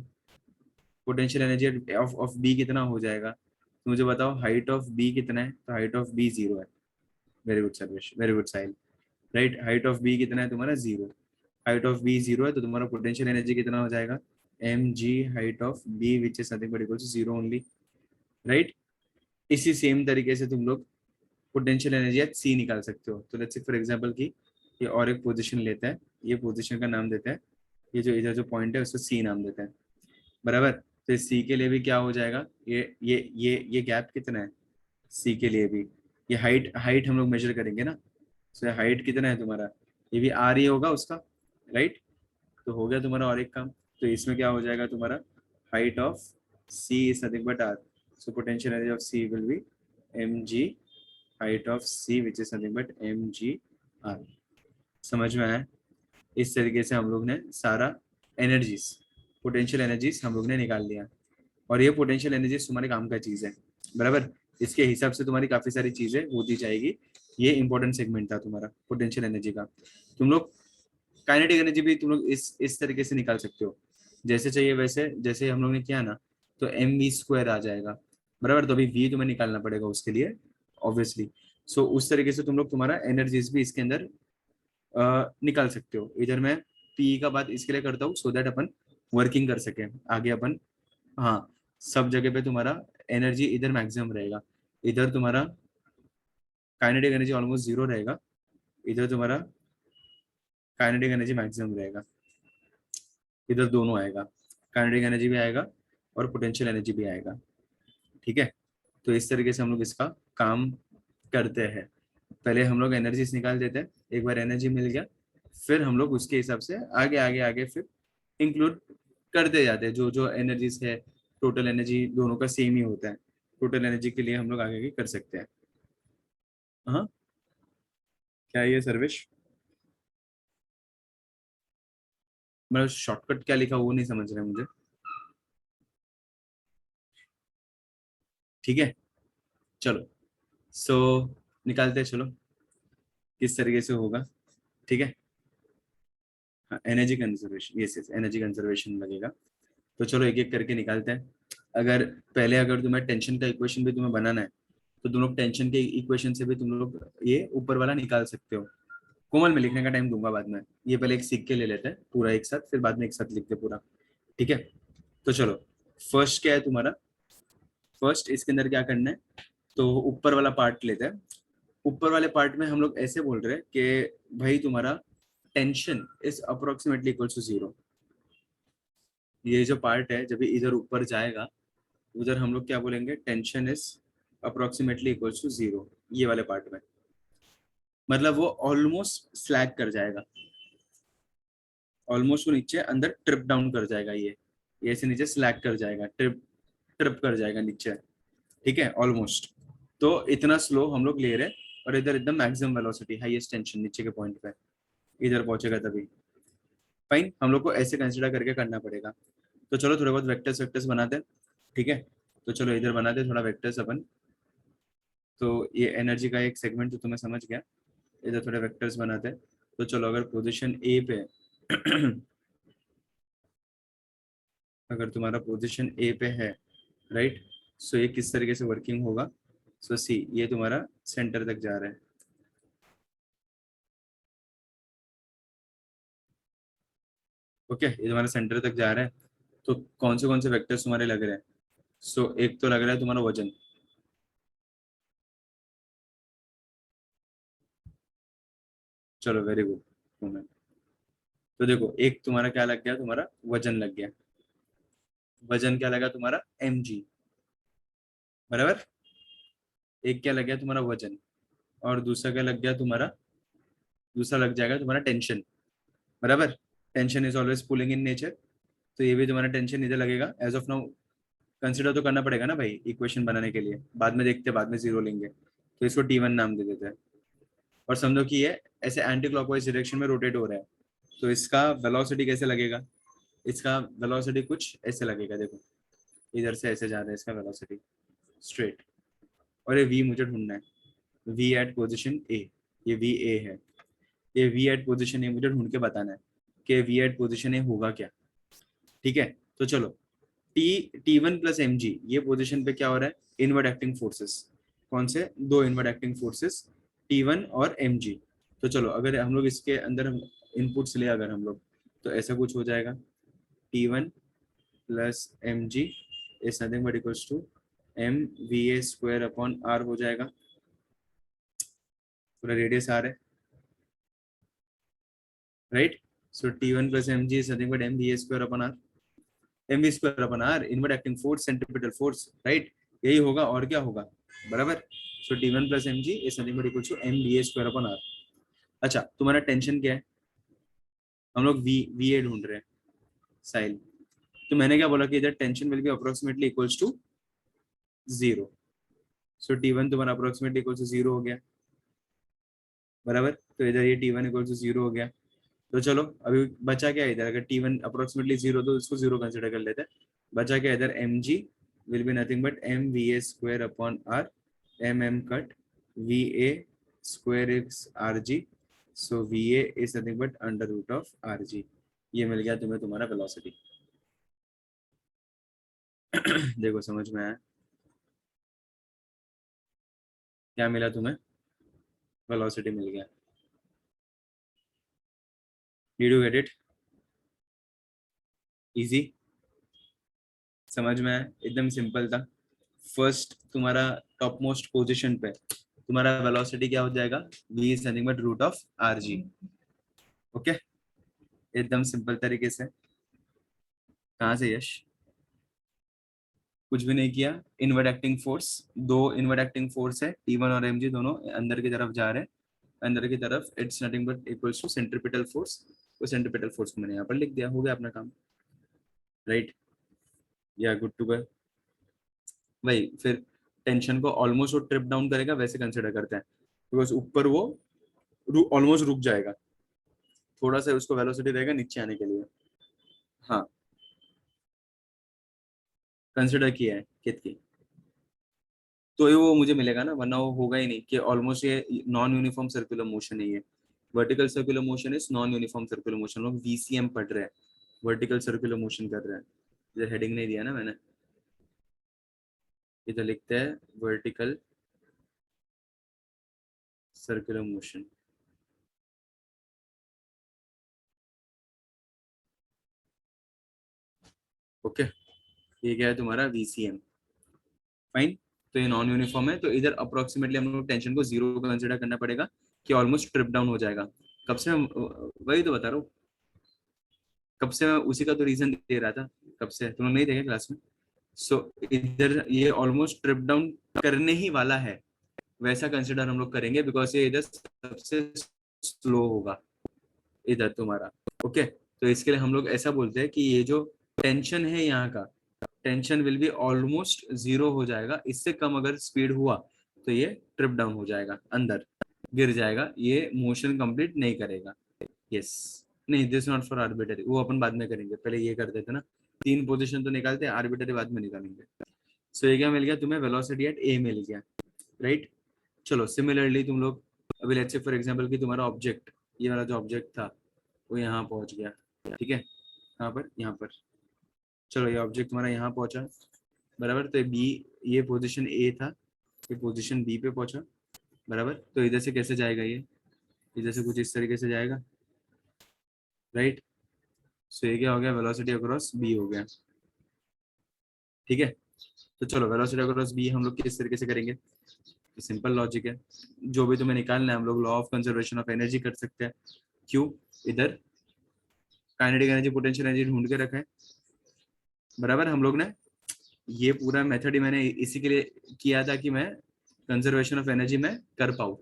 पोटेंशियल एनर्जी ऑफ बी कितना हो जाएगा, तो मुझे बताओ हाइट ऑफ बी कितना है, तो हाइट ऑफ बी 0 है। Very good Sarvesh, very good Sahil, right. Height of B कितना है तुम्हारा 0, हाइट ऑफ बी 0 है, तो तुम्हारा पोटेंशियल एनर्जी कितना हो जाएगा, m ji height of B which is nothing but equal to 0 only, right. इसी सेम तरीके से तुम लोग पोटेंशियल एनर्जी एट सी निकाल सकते हो। तो लेट्स से फॉर एग्जांपल की ये और एक पोजीशन लेता है, ये पोजीशन का नाम देता है, ये जो इधर जो पॉइंट है उसको सी नाम देता है, बराबर। तो सी के लिए भी क्या हो जाएगा, ये गैप कितना है सी के लिए भी, ये हाइट हाइट हम लोग मेजर करेंगे ना। सो हाइट कितना है तुम्हारा, ये भी आर ही होगा उसका, राइट। तो हो गया तुम्हारा और एक काम। तो इसमें क्या हो जाएगा तुम्हारा, height of C is nothing but r, so potential energy of C will be M G height of C which is nothing but m ji r. समझ में आया। इस तरीके से हम लोग ने सारा एनर्जीज, पोटेंशियल एनर्जीज हम लोग ने निकाल लिया, और ये पोटेंशियल एनर्जीज तुम्हारे काम का चीज है, बराबर। इसके हिसाब से तुम्हारी काफी सारी चीजें होती जाएगी। ये इंपॉर्टेंट सेगमेंट था तुम्हारा पोटेंशियल एनर्जी का। तुम लोग काइनेटिक एनर्जी भी तुम लोग इस तरीके से निकाल सकते हो, जैसे चाहिए वैसे, जैसे हम लोग ने किया ना, तो एम वी स्क्वायर आ जाएगा, बराबर। तो अभी वी तुम्हें निकालना पड़ेगा उसके लिए, ऑब्वियसली। सो उस तरीके से तुम लोग तुम्हारा एनर्जीज भी इसके अंदर निकाल सकते हो। इधर मैं पी का बात इसके लिए करता हूँ सो दैट अपन वर्किंग कर सके आगे अपन। हाँ, सब जगह पे तुम्हारा एनर्जी इधर मैक्सिमम रहेगा, इधर तुम्हारा काइनेटिक एनर्जी ऑलमोस्ट 0 रहेगा, इधर तुम्हारा काइनेटिक एनर्जी मैक्सिमम रहेगा, इधर दोनों आएगा, काइनेटिक एनर्जी भी आएगा और पोटेंशियल एनर्जी भी आएगा, ठीक है। तो इस तरीके से हम लोग इसका काम करते हैं। पहले हम लोग एनर्जीज निकाल देते हैं, एक बार एनर्जी मिल गया फिर हम लोग उसके हिसाब से आगे आगे आगे फिर इंक्लूड करते जाते हैं, जो जो एनर्जीज है, टोटल एनर्जी दोनों का सेम ही होता है, टोटल एनर्जी के लिए हम लोग आगे आगे कर सकते हैं। हाँ, क्या ये सर्वेश, मतलब शॉर्टकट क्या लिखा वो नहीं समझ रहे मुझे, ठीक है। चलो सो निकालते हैं, चलो किस तरीके से होगा, ठीक है। हाँ, energy conservation, yes yes, energy conservation लगेगा। तो चलो एक एक करके निकालते हैं। अगर पहले अगर तुम्हें टेंशन का इक्वेशन भी तुम्हें बनाना है, तो तुम लोग टेंशन के इक्वेशन से भी तुम लोग ये ऊपर वाला निकाल सकते हो। कोमल में लिखने का टाइम दूंगा बाद में, ये पहले एक सीख के ले लेते हैं पूरा एक साथ, फिर बाद में एक साथ लिखते हैं पूरा, ठीक है। तो चलो फर्स्ट क्या है तुम्हारा, फर्स्ट इसके अंदर क्या करना है, तो ऊपर वाला पार्ट लेते हैं। ऊपर वाले पार्ट में हम लोग ऐसे बोल रहे हैं कि भाई तुम्हारा tension is approximately equal to 0, ये जो पार्ट है जब ये इधर ऊपर जाएगा उधर हम लोग क्या बोलेंगे, tension is approximately equals to 0, ये वाले पार्ट में। मतलब वो ऑलमोस्ट स्लैग कर जाएगा, ऑलमोस्ट वो नीचे अंदर ट्रिप डाउन कर जाएगा, ये ऐसे नीचे स्लैग कर जाएगा, ट्रिप ट्रिप कर जाएगा नीचे, ठीक है, ऑलमोस्ट। तो इतना स्लो हम लोग ले रहे हैं, और इधर एकदम मैक्सिमम वेलोसिटी, हाईएस्ट टेंशन नीचे के पॉइंट पे इधर पहुंचेगा तभी। फाइन, हम लोग को ऐसे कंसिडर करके करना पड़ेगा। तो चलो थोड़े बहुत वेक्टर्स वेक्टर्स बनाते हैं, ठीक है। तो चलो इधर बनाते हैं थोड़ा वेक्टर्स अपन। तो ये एनर्जी का एक सेगमेंट तो तुम्हें समझ गया, इधर थोड़े वेक्टर्स बनाते हैं। तो चलो अगर पोजीशन ए पे अगर तुम्हारा पोजीशन ए पे है, राइट, सो ये किस तरीके से वर्किंग होगा। सो सी, ये तुम्हारा सेंटर तक जा रहा है, ओके, ये तुम्हारा सेंटर तक जा रहा है। तो कौन से वेक्टर्स तुम्हारे लग रहे हैं। सो एक तो लग रहा है तुम्हारा वजन, चलो वेरी गुड। तो देखो एक तुम्हारा क्या लग गया, तुम्हारा वजन लग गया। वजन क्या लगा तुम्हारा, mg, बराबर। एक क्या लग गया तुम्हारा वजन, और दूसरा क्या लग गया तुम्हारा, दूसरा लग जाएगा तुम्हारा टेंशन, बराबर। Tension is always pulling in nature, तो ये भी तुम्हारा टेंशन इधर लगेगा। एज ऑफ नाउ कंसिडर तो करना पड़ेगा ना भाई इक्वेशन बनाने के लिए, बाद में देखते हैं, बाद में जीरो लेंगे, तो इसको T1 नाम दे देते हैं। और समझो कि ये ऐसे एंटी क्लॉकवाइज डायरेक्शन में रोटेट हो रहा है, तो इसका वेलोसिटी कैसे लगेगा, इसका वेलोसिटी कुछ ऐसे लगेगा, देखो इधर से ऐसे जा रहा है इसका वेलोसिटी स्ट्रेट। और ये v मुझे ढूंढना है, v एट पोजिशन ए, ये वी ए है, ये v एट पोजिशन ए मुझे ढूंढ के बताना है कि v एट पोजिशन ए होगा क्या, ठीक है। तो चलो T1 प्लस एम जी, ये पोजिशन पे क्या हो रहा है, इनवर्ड एक्टिंग फोर्सेस, कौन से, दो इनवर्ड एक्टिंग फोर्सेस, T1 और एम जी। तो चलो अगर हम लोग इसके अंदर इनपुट्स ले अगर हम लोग, तो ऐसा कुछ हो जाएगा, T1 plus M g is nothing but equals to m v A square upon r हो जाएगा, पूरा रेडियस आर है, right. So T1 plus M g is nothing but m v A square upon r, m v square upon r inward acting force, centripetal force, right, यही होगा और क्या होगा, बराबर। So T1 plus M g is nothing but equal to m v A square upon r. अच्छा तुम्हारा tension क्या है, हम लोग वी ए ढूंढ रहे हैं, साइल। तो मैंने क्या बोला कि इधर tension will be approximately equals to 0। So T1 तुम्हारा अप्रोक्सीमेटली इक्वल्स टू 0 हो गया, बराबर। तो इधर ये T1 इक्वल्स टू 0 हो गया। तो चलो अभी बचा क्या है इधर, अगर T1 अप्रोक्सीमेटली 0 तो इसको 0 कंसिडर कर लेते हैं। बचा क्या इधर, m g will be nothing but m v A square upon r, m cut v A square is r ji, so v A is nothing but under root of are g. ये मिल गया तुम्हें तुम्हारा velocity. देखो समझ में आया, क्या मिला तुम्हें, वेलोसिटी मिल गया। Did you get it, easy, समझ में आया, एकदम सिंपल था। फर्स्ट तुम्हारा टॉप मोस्ट पोजिशन पे तुम्हारा वेलोसिटी क्या हो जाएगा, v is nothing but root of are g, okay, एकदम सिंपल तरीके से। कहाँ से यश, कुछ भी नहीं किया। इनवर्ड एक्टिंग फोर्स, दो इनवर्ड एक्टिंग फोर्स है, T1 और mg दोनों अंदर की तरफ जा रहे हैं, अंदर की तरफ, it's nothing but equals to centripetal force. वो सेंट्रीपिटल फोर्स को मैंने यहाँ पर लिख दिया, हो गया अपना काम, राइट, या गुड टू गो। भाई फिर टेंशन को ऑलमोस्ट वो ट्रिप डाउन करेगा वैसे कंसिडर करते हैं, बिकॉज ऊपर वो ऑलमोस्ट रुक जाएगा, थोड़ा सा उसको वेलोसिटी रहेगा नीचे आने के लिए। हाँ, कंसिडर किया है कितनी, तो ये वो मुझे मिलेगा ना, वरना वो होगा ही नहीं कि ऑलमोस्ट ये नॉन यूनिफॉर्म सर्कुलर मोशन है ये। Vertical circular motion is non uniform circular motion, लोग वीसीएम पढ़ रहे हैं, वर्टिकल सर्कुलर मोशन कर रहे हैं। इधर हेडिंग नहीं दिया ना मैंने, इधर लिखते हैं वर्टिकल सर्कुलर मोशन, ओके। ये क्या है तुम्हारा वीसीएम, फाइन। तो ये नॉन यूनिफॉर्म है, तो इधर अप्रोक्सीमेटली हम लोग टेंशन को 0 कंसिडर करना पड़ेगा कि ऑलमोस्ट ट्रिप डाउन हो जाएगा। कब से वही तो बता रहा हूँ, कब से मैं उसी का तो रीजन दे रहा था, कब से तुम लोग नहीं देखे क्लास में। सो इधर ये ऑलमोस्ट ट्रिप डाउन करने ही वाला है, वैसा कंसिडर हम लोग करेंगे, बिकॉज ये इधर सबसे स्लो होगा इधर तुम्हारा। ओके, तो इसके लिए हम लोग ऐसा बोलते हैं कि ये जो टेंशन है यहाँ का, tension will be almost zero हो जाएगा, इससे कम अगर स्पीड हुआ तो ये ट्रिप डाउन हो जाएगा, अंदर गिर जाएगा, ये मोशन कंप्लीट नहीं करेगा। यस, नहीं दिस नॉट फॉर आर्बिटरी, वो अपन बाद में करेंगे, पहले ये कर देते ना, 3 पोजीशन तो निकालते हैं, आर्बिटरी बाद में निकालेंगे। सो ये क्या मिल गया तुम्हें, वेलोसिटी एट ए मिल गया, राइट। चलो सिमिलरली तुम लोग अभी लेट्स से फॉर एग्जांपल कि तुम्हारा ऑब्जेक्ट, ये वाला जो ऑब्जेक्ट था वो यहाँ पहुंच गया, ठीक है, यहाँ पर, यहाँ पर। चलो ये ऑब्जेक्ट तुम्हारा यहाँ पहुंचा, बराबर, तो बी, ये पोजीशन ए था, ये पोजीशन बी पे पहुंचा, बराबर। तो इधर से कैसे जाएगा ये, इधर से कुछ इस तरीके से जाएगा, राइट। सो ये क्या हो गया, वेलोसिटी अक्रॉस बी हो गया, ठीक है। तो चलो वेलोसिटी अक्रॉस बी हम लोग किस तरीके से करेंगे, सिंपल लॉजिक है, जो भी तुम्हें निकालना है हम लोग law of conservation of energy कर सकते हैं। क्यों, इधर काइनेटिक एनर्जी पोटेंशियल एनर्जी ढूंढ के रखा है, बराबर। हम लोग ने ये पूरा मेथड ही मैंने इसी के लिए किया था कि मैं कंजर्वेशन ऑफ एनर्जी में कर पाऊँ,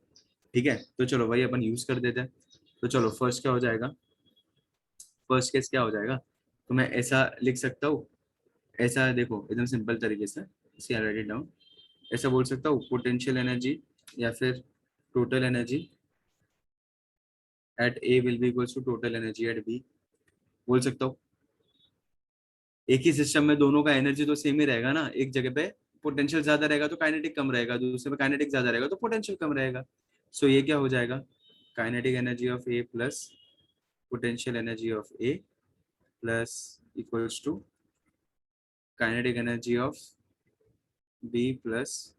ठीक है। तो चलो वही अपन यूज कर देते हैं। तो चलो फर्स्ट क्या हो जाएगा, फर्स्ट केस क्या हो जाएगा, तो मैं ऐसा लिख सकता हूँ, ऐसा देखो एकदम सिंपल तरीके से, राइट इट डाउन, ऐसा बोल सकता हूँ, पोटेंशियल एनर्जी या फिर total energy at A will be equals to total energy at B, बोल सकता हूँ। एक ही सिस्टम में दोनों का एनर्जी तो सेम ही रहेगा ना, एक जगह पे पोटेंशियल ज्यादा रहेगा तो काइनेटिक कम रहेगा, दूसरे पे काइनेटिक ज्यादा रहेगा तो पोटेंशियल कम रहेगा। सो ये क्या हो जाएगा, kinetic energy of A plus potential energy of A plus equals to kinetic energy of B plus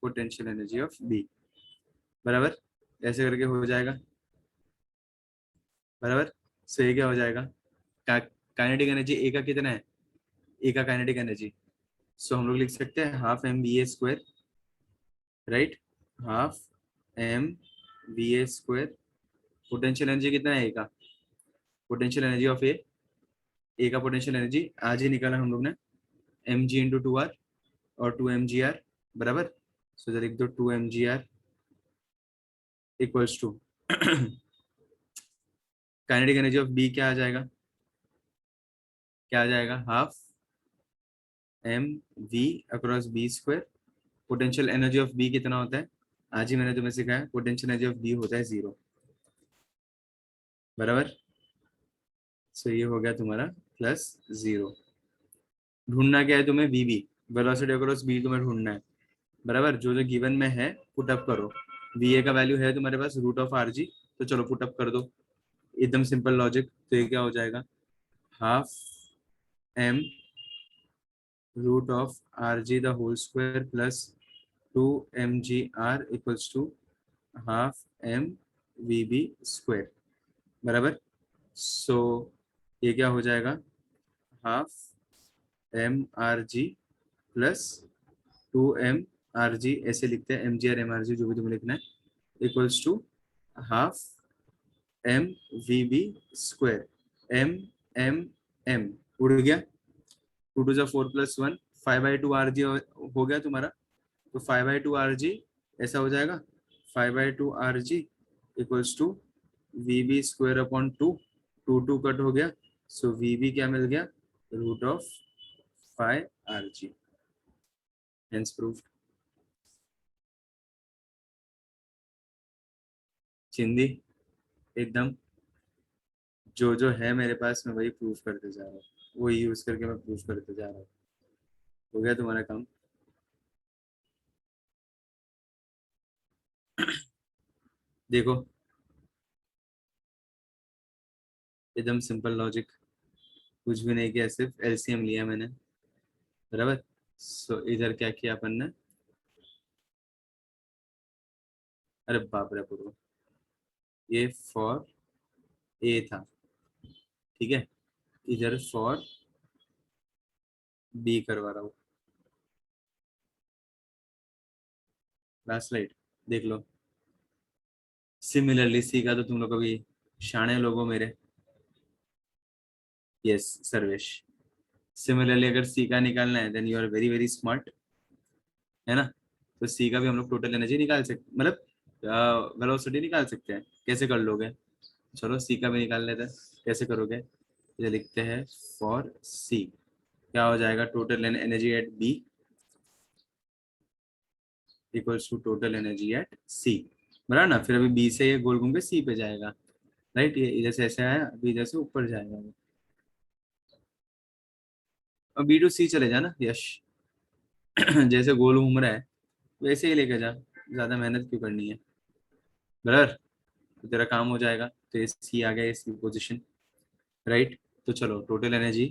potential energy of B, बराबर। ऐसे करके हो जाएगा, बराबर। सो ये क्या हो जाएगा, काइनेटिक एनर्जी ए का कितना है, ए का काइनेटिक एनर्जी, सो हम लोग लिख सकते हैं half M B A square, right, half M B A square. Potential energy कितना है ए का, पोटेंशियल एनर्जी ऑफ ए का पोटेंशियल एनर्जी आज ही निकाला हम लोग ने, m g into two r और 2 mgr, बराबर। सो इधर लिख दो 2 mgr equals to kinetic energy of B क्या आ जाएगा, क्या आ जाएगा, half M v across B square. Potential energy of B कितना होता है, आज ही मैंने तुम्हें सिखाया, पोटेंशियल एनर्जी ऑफ बी होता है 0, बराबर। सो ये हो गया तुम्हारा +0। ढूंढना क्या है तुम्हें, वीबी, वेलोसिटी अक्रॉस बी तुम्हें ढूंढना है, बराबर। जो जो गिवन में है पुट अप करो, वी ए का वैल्यू है तुम्हारे पास √(r_g), तो चलो पुट अप कर दो, एकदम सिंपल लॉजिक। तो ये क्या हो जाएगा, half M √(r_g) the whole square plus 2 mgr equals to half M we B square, बराबर। सो ये क्या हो जाएगा, हाफ mrg प्लस 2 mrg, ऐसे लिखते हैं mg और mrg जो भी तुम्हें लिखना है, equals to half M we B square, m m m उड़ गया, 2 × 4 + 1, 5/2 हो गया तुम्हारा, तो 5/2 ऐसा हो जाएगा, 5/2 equals to v B square upon 2 cut हो गया, सो वी बी क्या मिल गया, √(5rg), हेंस प्रूफ। चिंदी एकदम, जो जो है मेरे पास मैं वही प्रूफ करते जा रहा हूँ, वही यूज करके मैं प्रूफ करते जा रहा हूँ, हो गया तुम्हारा काम। देखो एकदम सिंपल लॉजिक, कुछ भी नहीं किया, सिर्फ एलसीएम लिया मैंने, बराबर। सो इधर क्या किया अपन ने, अरे बाप रे पूर्व, ये फॉर ए था, ठीक है, इधर फॉर बी करवा रहा हूँ, लास्ट स्लाइड देख लो। सिमिलरली सी का तो तुम लोग अभी शाणे लोगो मेरे, यस सर्वेश। सिमिलरली अगर सी का निकालना है then you are very very smart, है ना। तो सी का भी हम लोग टोटल एनर्जी निकाल सकते, मतलब वेलोसिटी निकाल सकते हैं। कैसे कर लोगे? चलो सी का भी निकाल लेते हैं। कैसे करोगे? ये लिखते हैं फॉर सी क्या हो जाएगा, total energy at B equals to total energy at C. बराबर ना। फिर अभी बी से ये गोल घूम के सी पे जाएगा, राइट। ये इधर से ऐसे आया, अभी इधर से ऊपर जाएगा। और बी टू सी चले जाना यश। जैसे गोल घूम रहा है वैसे ही लेके जा, ज्यादा मेहनत क्यों करनी है। बराबर। तो तेरा काम हो जाएगा। तो ये सी आ गया इसकी पोजिशन, राइट। तो चलो total energy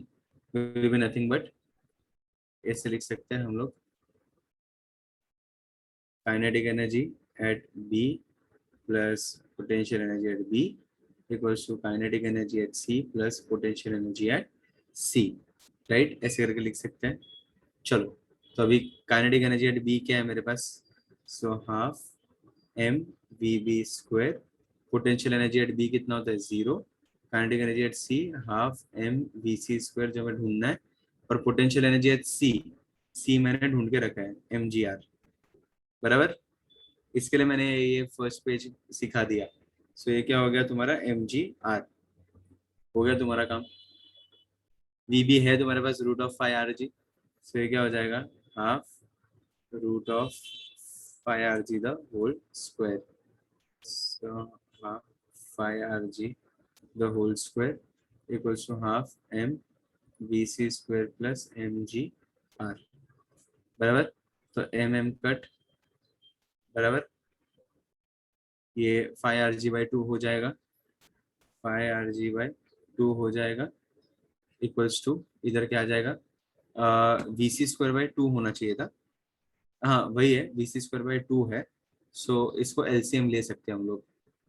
will be nothing but, ऐसे लिख सकते हैं हम लोग, kinetic energy at B plus potential energy at B equals to kinetic energy at C plus potential energy at C, right. ऐसे करके लिख सकते हैं। चलो तो अभी काइनेटिक एनर्जी एट बी क्या है मेरे पास, so half M we B square. Potential energy at B कितना होता है, zero. Kinetic energy at C half M V C square जो हमें ढूंढना है। और potential energy at C, C मैंने ढूंढ के रखा है एम जी आर। बराबर। इसके लिए मैंने ये फर्स्ट पेज सिखा दिया। सो ये क्या हो गया तुम्हारा, एम जी आर। हो गया तुम्हारा काम। वी बी है तुम्हारे पास root of five R ji. So ये क्या हो जाएगा, half root of five R G the whole square. So half five R G the whole square equals to half M B C square plus M G R. बराबर। तो M M cut, बराबर। ये five R G by two हो जाएगा, five R G by two हो जाएगा equals to, इधर क्या आ जाएगा, we C square by two होना चाहिए था। हाँ वही है, V C square by two है। सो इसको एलसीएम ले सकते हैं हम लोग।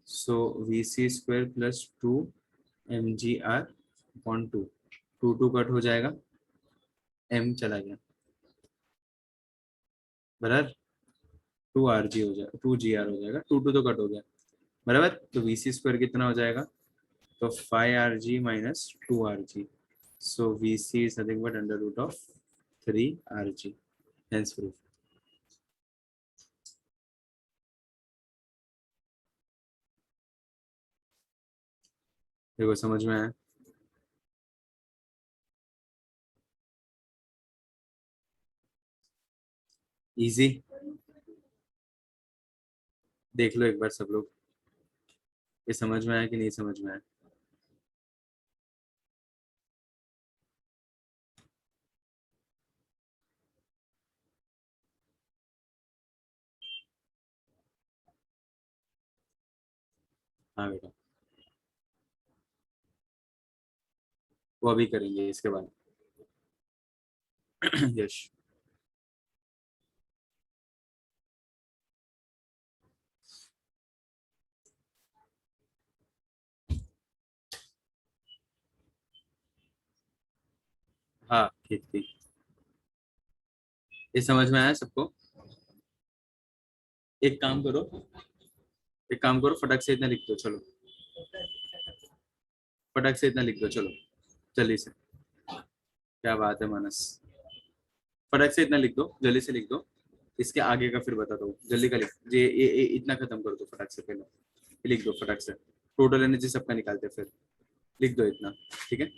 So V C square plus two M जी R upon two, two two cut हो जाएगा, एम चला गया। बराबर। टू आर जी हो जाएगा, टू जी आर हो जाएगा, टू टू तो कट हो गया। बराबर। तो वी सी स्क्वायर कितना हो जाएगा, तो five R G minus two R G. So V C is nothing but under root of three R G. Hence proof. देखो समझ में आया। इजी। देख लो एक बार सब लोग, ये समझ में आया कि नहीं समझ में आया। हाँ बेटा, वो अभी करेंगे इसके बाद। यश। हाँ ठीक ठीक। ये समझ में आया सबको। एक काम करो, एक काम करो, फटक से इतना लिख दो चलो। फटक से इतना लिख दो चलो, जल्दी से। क्या बात है मानस, फटक से इतना लिख दो, जल्दी से लिख दो। इसके आगे का फिर बता दो, जल्दी का लिख। ये इतना खत्म कर दो फटक से पहले। ये लिख दो फटक से, टोटल एनर्जी सबका निकालते हैं फिर। लिख दो इतना, ठीक है।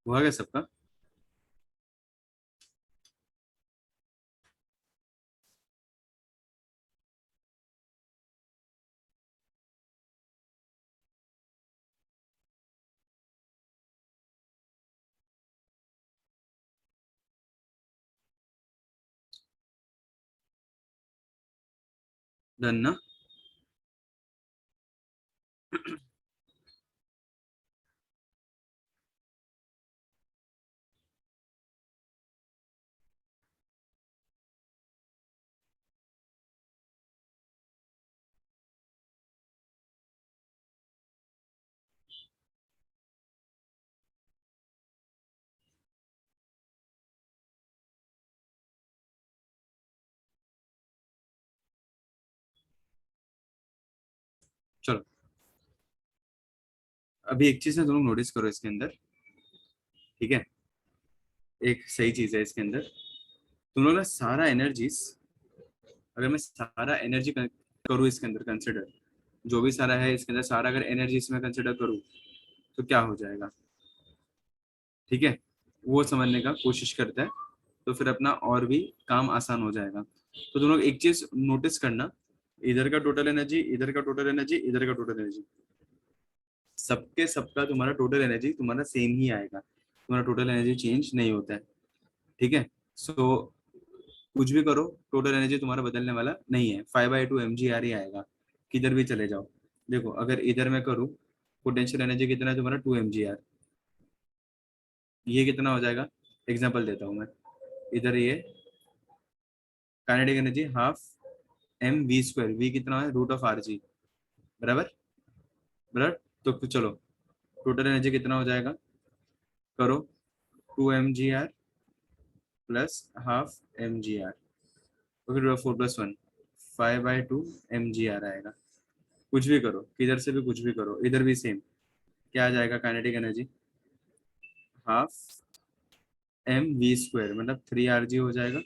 हुआ क्या सबका? डन ना? चलो, अभी एक चीज ना तुम लोग नोटिस करो इसके अंदर, ठीक है? एक सही चीज है इसके अंदर, तुम लोग ना सारा एनर्जीज, अगर मैं सारा एनर्जी करूँ इसके अंदर कंसिडर, जो भी सारा है इसके अंदर सारा अगर एनर्जी इसमें कंसिडर करूँ तो क्या हो जाएगा, ठीक है? वो समझने का कोशिश करता है, तो फिर अपना और भी काम आसान हो जाएगा। तो तुम लोग एक चीज नोटिस करना, इधर का टोटल एनर्जी, इधर का टोटल एनर्जी, इधर का टोटल एनर्जी, सबके सबका तुम्हारा टोटल एनर्जी तुम्हारा सेम ही आएगा, तुम्हारा टोटल एनर्जी चेंज नहीं होता है, ठीक है? सो कुछ भी करो, टोटल एनर्जी तुम्हारा बदलने वाला नहीं है, 5/2 mgr ही आएगा, किधर भी चले जाओ। देखो अगर इधर मैं करूँ, पोटेंशियल एनर्जी कितना है तुम्हारा, 2 mgr, ये कितना हो जाएगा? एग्जाम्पल देता हूँ मैं, इधर ये kinetic energy half mv², we कितना है, √r g, बराबर? बराबर। तो चलो, टोटल एनर्जी कितना हो जाएगा, करो, 2 mgr प्लस हाफ mgr, तो फिर 4+1, 5/2 mgr आएगा। कुछ भी करो, किधर से भी कुछ भी करो, इधर भी सेम, क्या आ जाएगा काइनेटिक एनर्जी, हाफ mv² मतलब 3 rg हो जाएगा,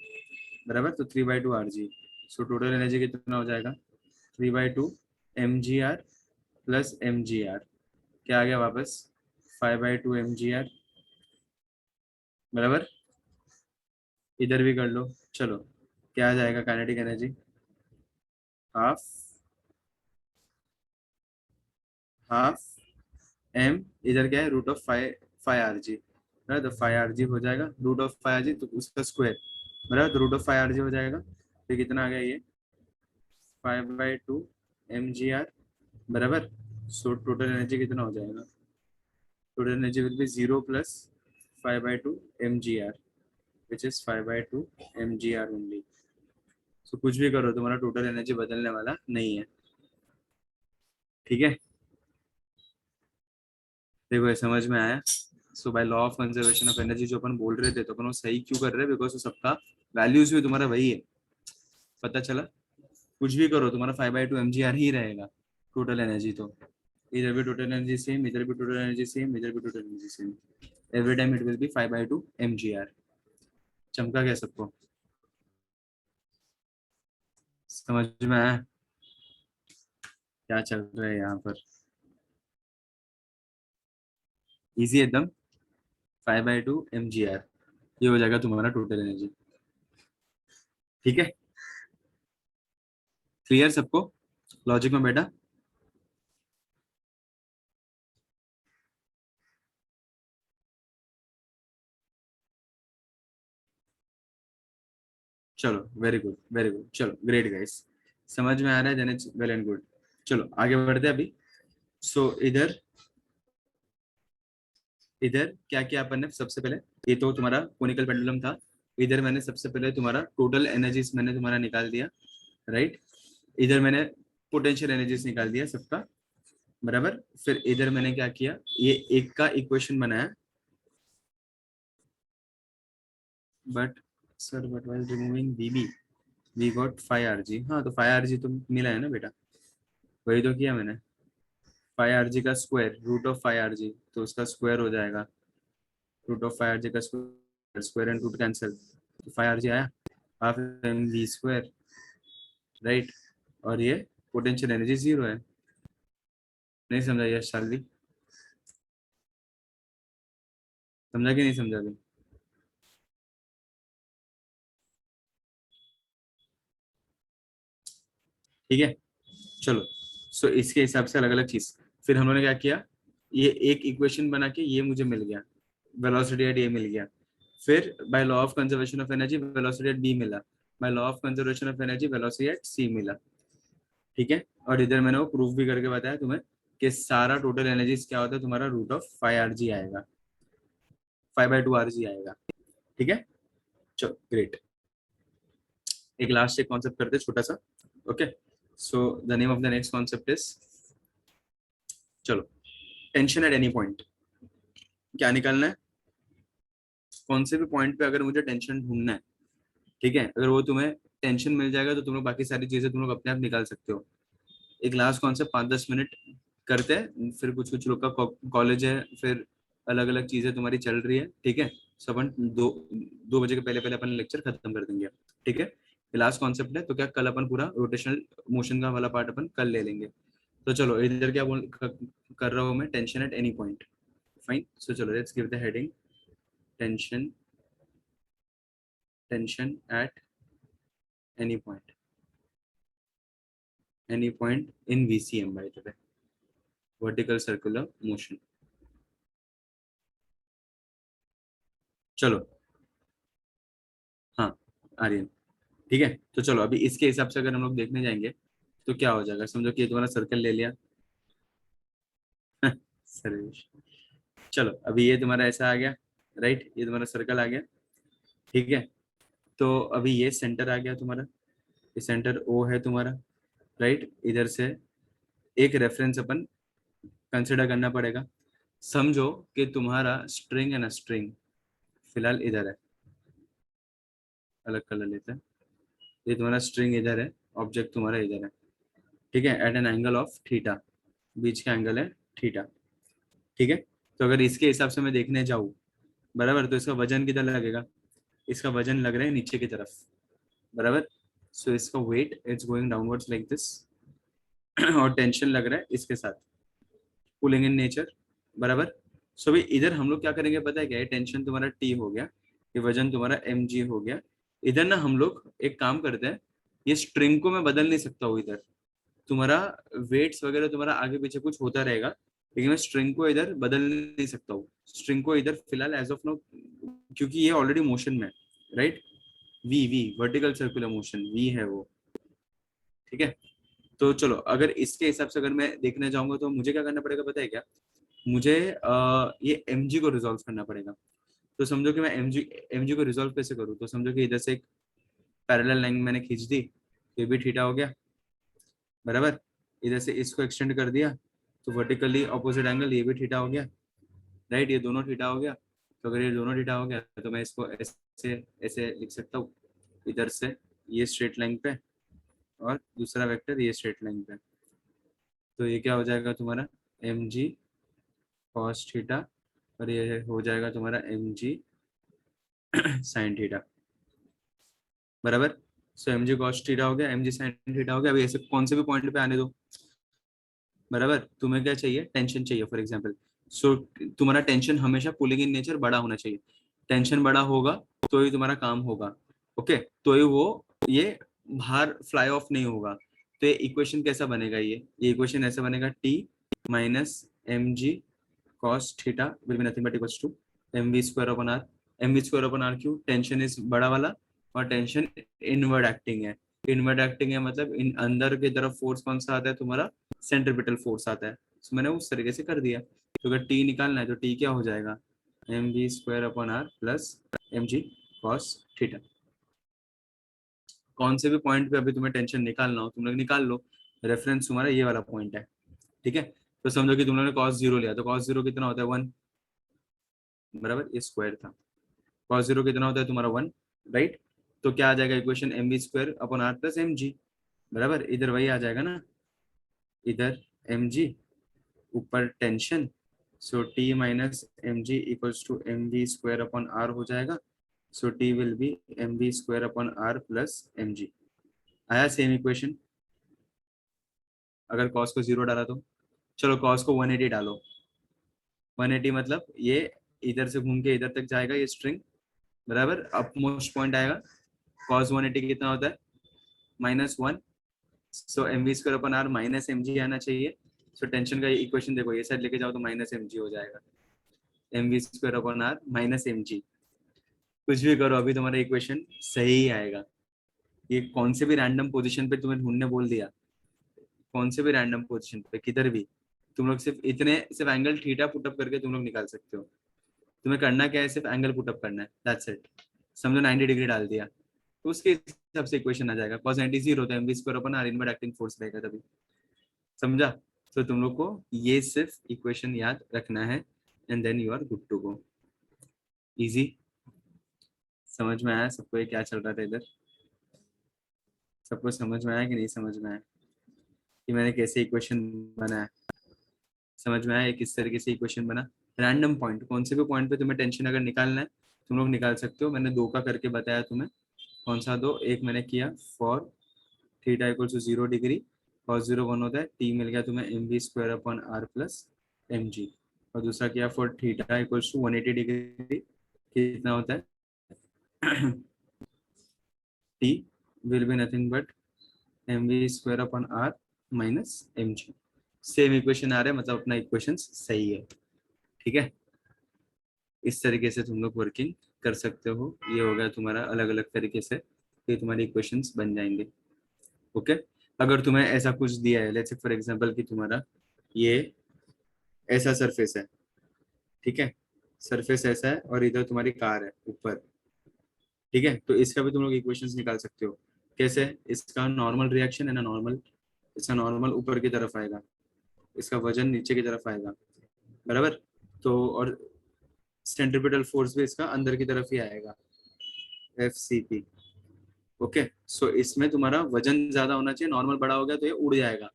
बराबर? तो 3/2 rg, सो टोटल एनर्जी कितना हो जाएगा, 3/2 mgr प्लस mgr, क्या आ गया वापस, 5/2 mgr, बराबर? इधर भी कर लो, चलो, क्या आ जाएगा kinetic energy, half half M, इधर क्या है, √5, 5 rg, बराबर? तो 5 rg हो जाएगा, √5 rg तो उसका स्क्वायर, बराबर? तो √5 rg हो जाएगा, तो कितना आ गया ये, 5/2 mgr, बराबर? सो टोटल एनर्जी कितना हो जाएगा, total energy will be 0 plus 5/2 mgr, which is 5/2 mgr only. So कुछ भी करो तुम्हारा टोटल एनर्जी बदलने वाला नहीं है, ठीक है? देखो ये समझ में आया? So by law of conservation of energy जो अपन बोल रहे थे, तो अपन वो सही क्यों कर रहे हैं, बिकॉज सबका वैल्यूज भी तुम्हारा वही है, पता चला? कुछ भी करो तुम्हारा 5/2 mgr ही रहेगा टोटल एनर्जी, तो इधर भी टोटल एनर्जी सेम, इधर भी टोटल एनर्जी सेम, इधर भी total energy same, every time it will be 5/2 mgr। चमका क्या सबको? समझ में आया क्या चल रहा है यहाँ पर? इजी एकदम, 5/2 mgr, ये हो जाएगा तुम्हारा टोटल एनर्जी, ठीक है? क्लियर सबको, लॉजिक में बेटा? चलो, वेरी गुड वेरी गुड, चलो ग्रेट गाइस, समझ में आ रहा है, then it's well and good. चलो आगे बढ़ते हैं अभी। सो इधर, इधर क्या किया अपन ने सबसे पहले, ये तो तुम्हारा कोनिकल पेंडुलम था, इधर मैंने सबसे पहले तुम्हारा टोटल एनर्जीज मैंने तुम्हारा निकाल दिया, राइट? इधर मैंने पोटेंशियल एनर्जीज निकाल दिया सबका, बराबर? फिर इधर मैंने क्या किया, ये एक का इक्वेशन बनाया, but sir but while removing B B गॉट 5 rg, हाँ तो 5 rg तो मिला है ना बेटा, वही तो किया मैंने, 5 rg का स्क्वायर, √5 rg, तो उसका स्क्वायर हो जाएगा, √5 rg का square, square and root cancel, तो 5 rg आया, हाफ mv², राइट? और ये पोटेंशियल एनर्जी 0 है, नहीं समझा यश शाली? समझा कि नहीं समझा अभी? ठीक है, चलो। सो इसके हिसाब से अलग अलग चीज, फिर हम लोगों ने क्या किया, ये एक इक्वेशन बना के ये मुझे मिल गया, वेलोसिटी एट ए मिल गया। फिर by law of conservation of energy velocity at B मिला, by law of conservation of energy velocity at C मिला। ठीक है, और इधर मैंने वो प्रूफ भी करके बताया तुम्हें कि सारा टोटल एनर्जी क्या होता है तुम्हारा, रूट ऑफ 5 r g आएगा, 5/2 r g आएगा। ठीक है, चलो ग्रेट। एक लास्ट एक कॉन्सेप्ट करते हैं छोटा सा। Okay, so the name of the next concept is, चलो, टेंशन एट एनी पॉइंट। क्या निकालना है, कौन से भी पॉइंट पे अगर मुझे टेंशन ढूंढना है, ठीक है, अगर वो तुम्हें टेंशन मिल जाएगा तो तुम लोग बाकी सारी चीजें तुम लोग अपने आप निकाल सकते हो। एक लास्ट कॉन्सेप्ट 5-10 मिनट करते हैं, फिर कुछ कुछ लोग का कॉलेज है, फिर अलग अलग चीजें तुम्हारी चल रही है। ठीक है, सो अपन 2 बजे के पहले पहले अपन लेक्चर खत्म कर देंगे। ठीक है, लास्ट कॉन्सेप्ट है, तो क्या कल अपन पूरा रोटेशनल मोशन का वाला पार्ट अपन कल ले लेंगे। तो चलो इधर क्या कर रहा हूँ मैं, tension at any point. Fine, so चलो let's give the heading, tension, tension at any point, any point in VCM by the way, vertical circular motion. चलो, हाँ, आर्यन। ठीक है, तो चलो अभी इसके हिसाब से अगर हम लोग देखने जाएंगे तो क्या हो जाएगा, समझो कि ये तुम्हारा सर्कल ले लिया। सर्वेश, चलो अभी ये तुम्हारा ऐसा आ गया, राइट, ये तुम्हारा सर्कल आ गया। ठीक है, तो अभी ये सेंटर आ गया तुम्हारा, ये सेंटर ओ है तुम्हारा, राइट। इधर से एक रेफरेंस अपन कंसिडर करना पड़ेगा। समझो कि तुम्हारा स्ट्रिंग है ना, स्ट्रिंग फिलहाल इधर है, अलग कलर लेते हैं, ये तुम्हारा स्ट्रिंग इधर है, ऑब्जेक्ट तुम्हारा इधर है। ठीक है, at an angle of theta, बीच का एंगल है थीटा। ठीक है, तो अगर इसके हिसाब से मैं देखने जाऊँ, बराबर, तो इसका वजन किधर लगेगा, इसका वजन लग रहा है नीचे की तरफ, बराबर। सो इसका weight it's going downwards like this, और टेंशन लग रहा है इसके साथ, पुलिंग इन नेचर, बराबर। सो भी इधर हम लोग क्या करेंगे पता है क्या, टेंशन तुम्हारा टी हो गया, ये वजन तुम्हारा mg हो गया। इधर ना हम लोग एक काम करते हैं, ये स्ट्रिंग को मैं बदल नहीं सकता हूँ इधर, तुम्हारा वेट्स वगैरह तुम्हारा आगे पीछे कुछ होता रहेगा, लेकिन मैं स्ट्रिंग को इधर बदल नहीं सकता हूँ। स्ट्रिंग को इधर फिलहाल एज ऑफ नाउ, क्योंकि ये ऑलरेडी मोशन में, right, we we vertical circular motion वी है वो। ठीक है, तो चलो अगर इसके हिसाब से अगर मैं देखने जाऊंगा तो मुझे क्या करना पड़ेगा पता है क्या, मुझे ये mg को रिजोल्व करना पड़ेगा। तो समझो कि मैं mg को रिजोल्व कैसे करूँ, तो समझो कि इधर से एक पैरेलल लाइन मैंने खींच दी, ये भी थीटा हो गया, बराबर। इधर से इसको एक्सटेंड कर दिया, तो वर्टिकली ऑपोजिट एंगल ये भी थीटा हो गया, राइट, ये दोनों थीटा हो गया। तो अगर ये दोनों थीटा हो गया तो मैं इसको ऐसे ऐसे लिख सकता हूँ, इधर से ये स्ट्रेट लाइन पे, और दूसरा वेक्टर ये स्ट्रेट लाइन पे। तो ये क्या हो जाएगा तुम्हारा, mg cos थीटा, और ये हो जाएगा तुम्हारा mg sin थीटा, बराबर। सो mg cos थीटा हो गया, mg sin थीटा हो गया। अभी ऐसे कौन से भी पॉइंट पे आने दो, बराबर। तुम्हें क्या चाहिए, टेंशन चाहिए फॉर एग्जाम्पल। सो तुम्हारा टेंशन हमेशा पुलिंग इन नेचर बड़ा होना चाहिए, टेंशन बड़ा होगा तो ही तुम्हारा काम होगा। ओके, तो ही वो ये बाहर फ्लाई ऑफ नहीं होगा। तो ये इक्वेशन कैसा बनेगा, ये इक्वेशन ऐसा बनेगा, T minus M G cos theta will be nothing but equals to mv² mv²/r क्यों, टेंशन इज बड़ा वाला, और टेंशन इनवर्ड एक्टिंग है। इनवर्ड एक्टिंग है मतलब इन अंदर की तरफ फोर्स कौन सा आता है तुम्हारा, सेंट्रीपिटल फोर्स आता है। तो मैंने उस तरीके से कर दिया। तो अगर टी निकालना है तो टी क्या हो जाएगा, mv²/r plus mg cos theta. कौन से भी पॉइंट पे अभी तुम्हें टेंशन निकालना हो तुम लोग निकाल लो, रेफरेंस तुम्हारा ये वाला पॉइंट है। ठीक है, तो समझो कि तुम लोगों ने cos 0 लिया, तो cos 0 कितना होता है 1, बराबर, ये स्क्वायर था। cos 0 कितना होता है तुम्हारा 1, राइट। तो क्या आ जाएगा इक्वेशन, mv²/r प्लस mg, बराबर। इधर वही आ जाएगा ना, इधर mg, ऊपर tension, so T minus M G equals to mv²/r हो जाएगा। So T will be mv²/r plus mg। आया सेम इक्वेशन, अगर cos को 0 डाला तो, चलो cos को 180 डालो, 180 मतलब ये इधर से घूम के इधर तक जाएगा ये स्ट्रिंग, बराबर। अप मोस्ट पॉइंट आएगा, cos 180 कितना होता है, -1, सो mv² अपन r माइनस mg आना चाहिए। सो टेंशन का इक्वेशन देखो, ये साइड लेके जाओ तो -mg हो जाएगा, mv² r माइनस mg। कुछ भी करो अभी तुम्हारा इक्वेशन सही ही आएगा। ये कौन से भी रैंडम पोजीशन पे तुम्हें ढूंढने बोल दिया, कौन से भी रैंडम पोजीशन पे किधर भी, तुम लोग सिर्फ एंगल थीटा पुटअप करके तुम लोग निकाल सकते हो। तुम्हें करना क्या है, सिर्फ एंगल पुटअप करना है, दैट्स इट। समझो 90 डिग्री डाल दिया तो उसके हिसाब से इक्वेशन आ जाएगा, cos 90 0 होता है, mv² r inward acting force रहेगा तभी। समझा? तो तुम लोग को ये सिर्फ इक्वेशन याद रखना है and then you are good to go. Easy, समझ में आया सबको ये क्या चल रहा था इधर? सबको समझ में आया कि नहीं समझ में आया कि मैंने कैसे इक्वेशन बनाया? समझ में आया ये किस तरीके से इक्वेशन बना? रैंडम पॉइंट, कौन से भी पॉइंट पे तुम्हें टेंशन अगर निकालना है तुम लोग निकाल सकते हो। मैंने 2 का करके बताया तुम्हें। कौन सा 2? एक मैंने किया for theta equal to 0 degree, cos 0 1 होता है, टी मिल गया तुम्हें mv² r प्लस mg। और दूसरा किया for theta equal to 180 degree, कितना होता है t will be nothing but mv² r minus mg। Same equation आ रहा है, मतलब अपना इक्वेशन सही है, ठीक है। इस तरीके से तुम लोग वर्किंग कर सकते हो। ये हो गया तुम्हारा अलग अलग तरीके से, ये तुम्हारे इक्वेशंस बन जाएंगे। ओके, अगर तुम्हें ऐसा कुछ दिया है, लेट्स से फॉर एग्जांपल कि तुम्हारा ये ऐसा सरफेस है, ठीक है, सरफेस ऐसा है और इधर तुम्हारी कार है ऊपर, ठीक है, तो इसका भी तुम लोग इक्वेशंस निकाल सकते हो। कैसे? इसका नॉर्मल रिएक्शन है ना, नॉर्मल, इसका नॉर्मल ऊपर की तरफ आएगा, इसका वजन नीचे की तरफ आएगा, बराबर। तो और सेंट्रीपिटल फोर्स भी इसका अंदर की तरफ ही आएगा, FCP। ओके, सो इसमें तुम्हारा वजन ज्यादा होना चाहिए, नॉर्मल बड़ा हो गया तो ये उड़ जाएगा,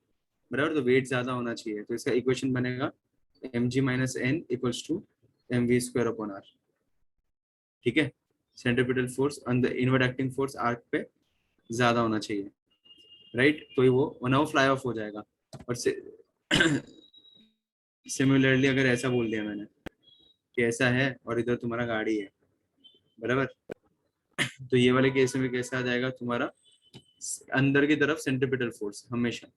बराबर। तो वेट ज्यादा होना चाहिए, तो इसका इक्वेशन बनेगा mg minus n equals to mv² r, ठीक है। सेंट्रीपिटल फोर्स अंदर, इनवर्ड एक्टिंग फोर्स आर्क पे ज्यादा होना चाहिए, राइट। तो वो वरना वो फ्लाई ऑफ हो जाएगा। और सिमिलरली अगर ऐसा बोल दिया मैंने कि ऐसा है और इधर तुम्हारा गाड़ी है, बराबर, तो ये वाले केस में कैसा आ जाएगा तुम्हारा, अंदर की तरफ सेंट्रीपिटल फोर्स हमेशा,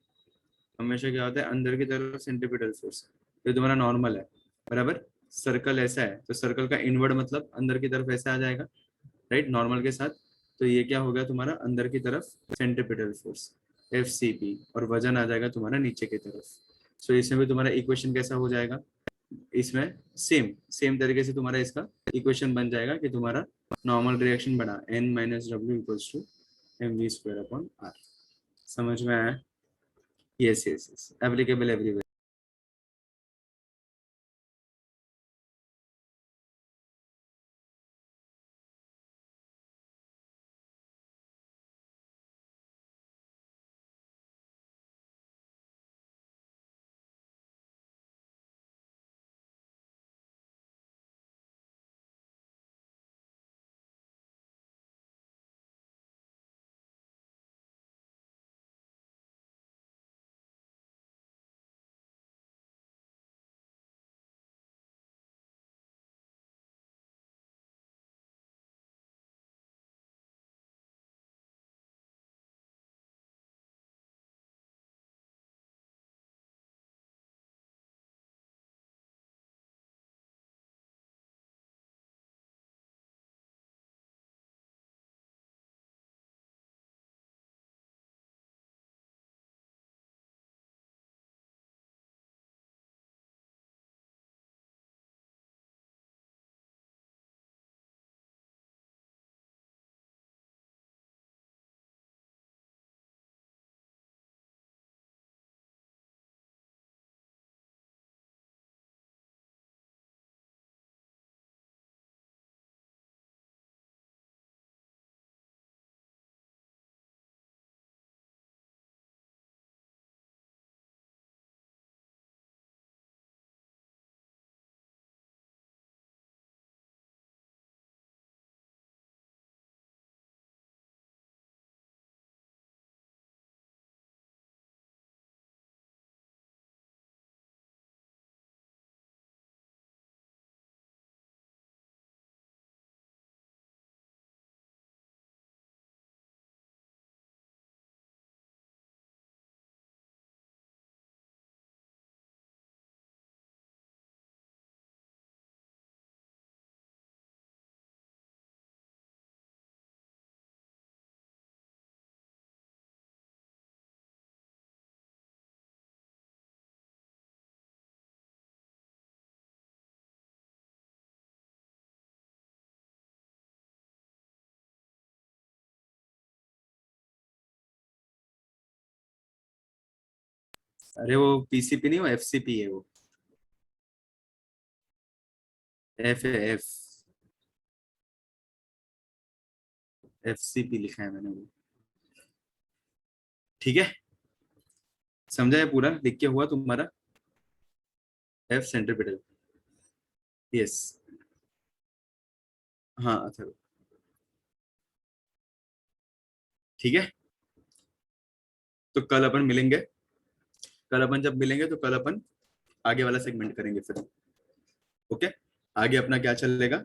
हमेशा क्या होता है अंदर की तरफ सेंट्रीपिटल फोर्स, ये तुम्हारा नॉर्मल है, बराबर। सर्कल ऐसा है तो सर्कल का इनवर्ड मतलब अंदर की तरफ ऐसा आ जाएगा, राइट, नॉर्मल के साथ। तो ये क्या हो गया तुम्हारा अंदर की तरफ सेंट्रीपिटल फोर्स FCP, और वजन आ जाएगा तुम्हारा नीचे की तरफ। सो इसमें भी तुम्हारा इक्वेशन कैसा हो जाएगा, इसमें सेम सेम तरीके से तुम्हारा इसका इक्वेशन बन जाएगा कि तुम्हारा नॉर्मल रिएक्शन बना n minus W equals to mv² r। समझ में आया? Yes yes yes, applicable everywhere. अरे वो पीसीपी नहीं, वो एफसीपी है वो। एफ एफ एफसीपी लिखा है मैंने वो। ठीक है, समझा है पूरा लिख के हुआ तुम्हारा? F centripetal. यस। हाँ अथर। ठीक है, तो कल अपन मिलेंगे। कल अपन जब मिलेंगे तो कल अपन आगे वाला सेगमेंट करेंगे फिर। ओके, आगे अपना क्या चलेगा?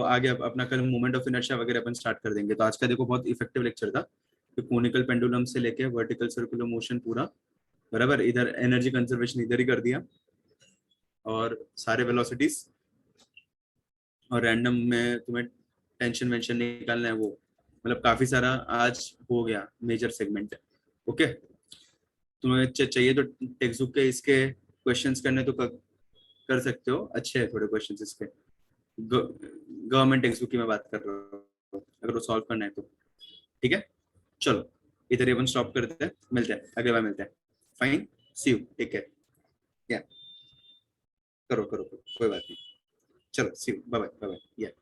आगे अपना कल मोमेंट ऑफ इनर्शिया वगैरह अपन स्टार्ट कर देंगे। तो आज का देखो बहुत इफेक्टिव लेक्चर था, कि कोनिकल पेंडुलम से लेके वर्टिकल सर्कुलर मोशन पूरा बराबर, इधर एनर्जी कंजर्वेशन इधर ही कर दिया, और सारे वेलोसिटीज, और रैंडम में तुम्हें टेंशन वेंशन निकालना है वो, मतलब काफी सारा आज हो गया मेजर सेगमेंट। ओके, तुम्हें चाहिए तो टेक्स्ट बुक के इसके क्वेश्चंस करने तो कर सकते हो, अच्छे हैं थोड़े क्वेश्चंस इसके। गवर्नमेंट टेक्स्ट बुक की मैं बात कर रहा हूँ, अगर वो सॉल्व करना है तो। ठीक है, चलो इधर ही अपन स्टॉप करते हैं, मिलते हैं अगले बार मिलते हैं। Fine, see you, take care. या करो करो करो, कोई बात नहीं। चलो see you, bye bye bye bye.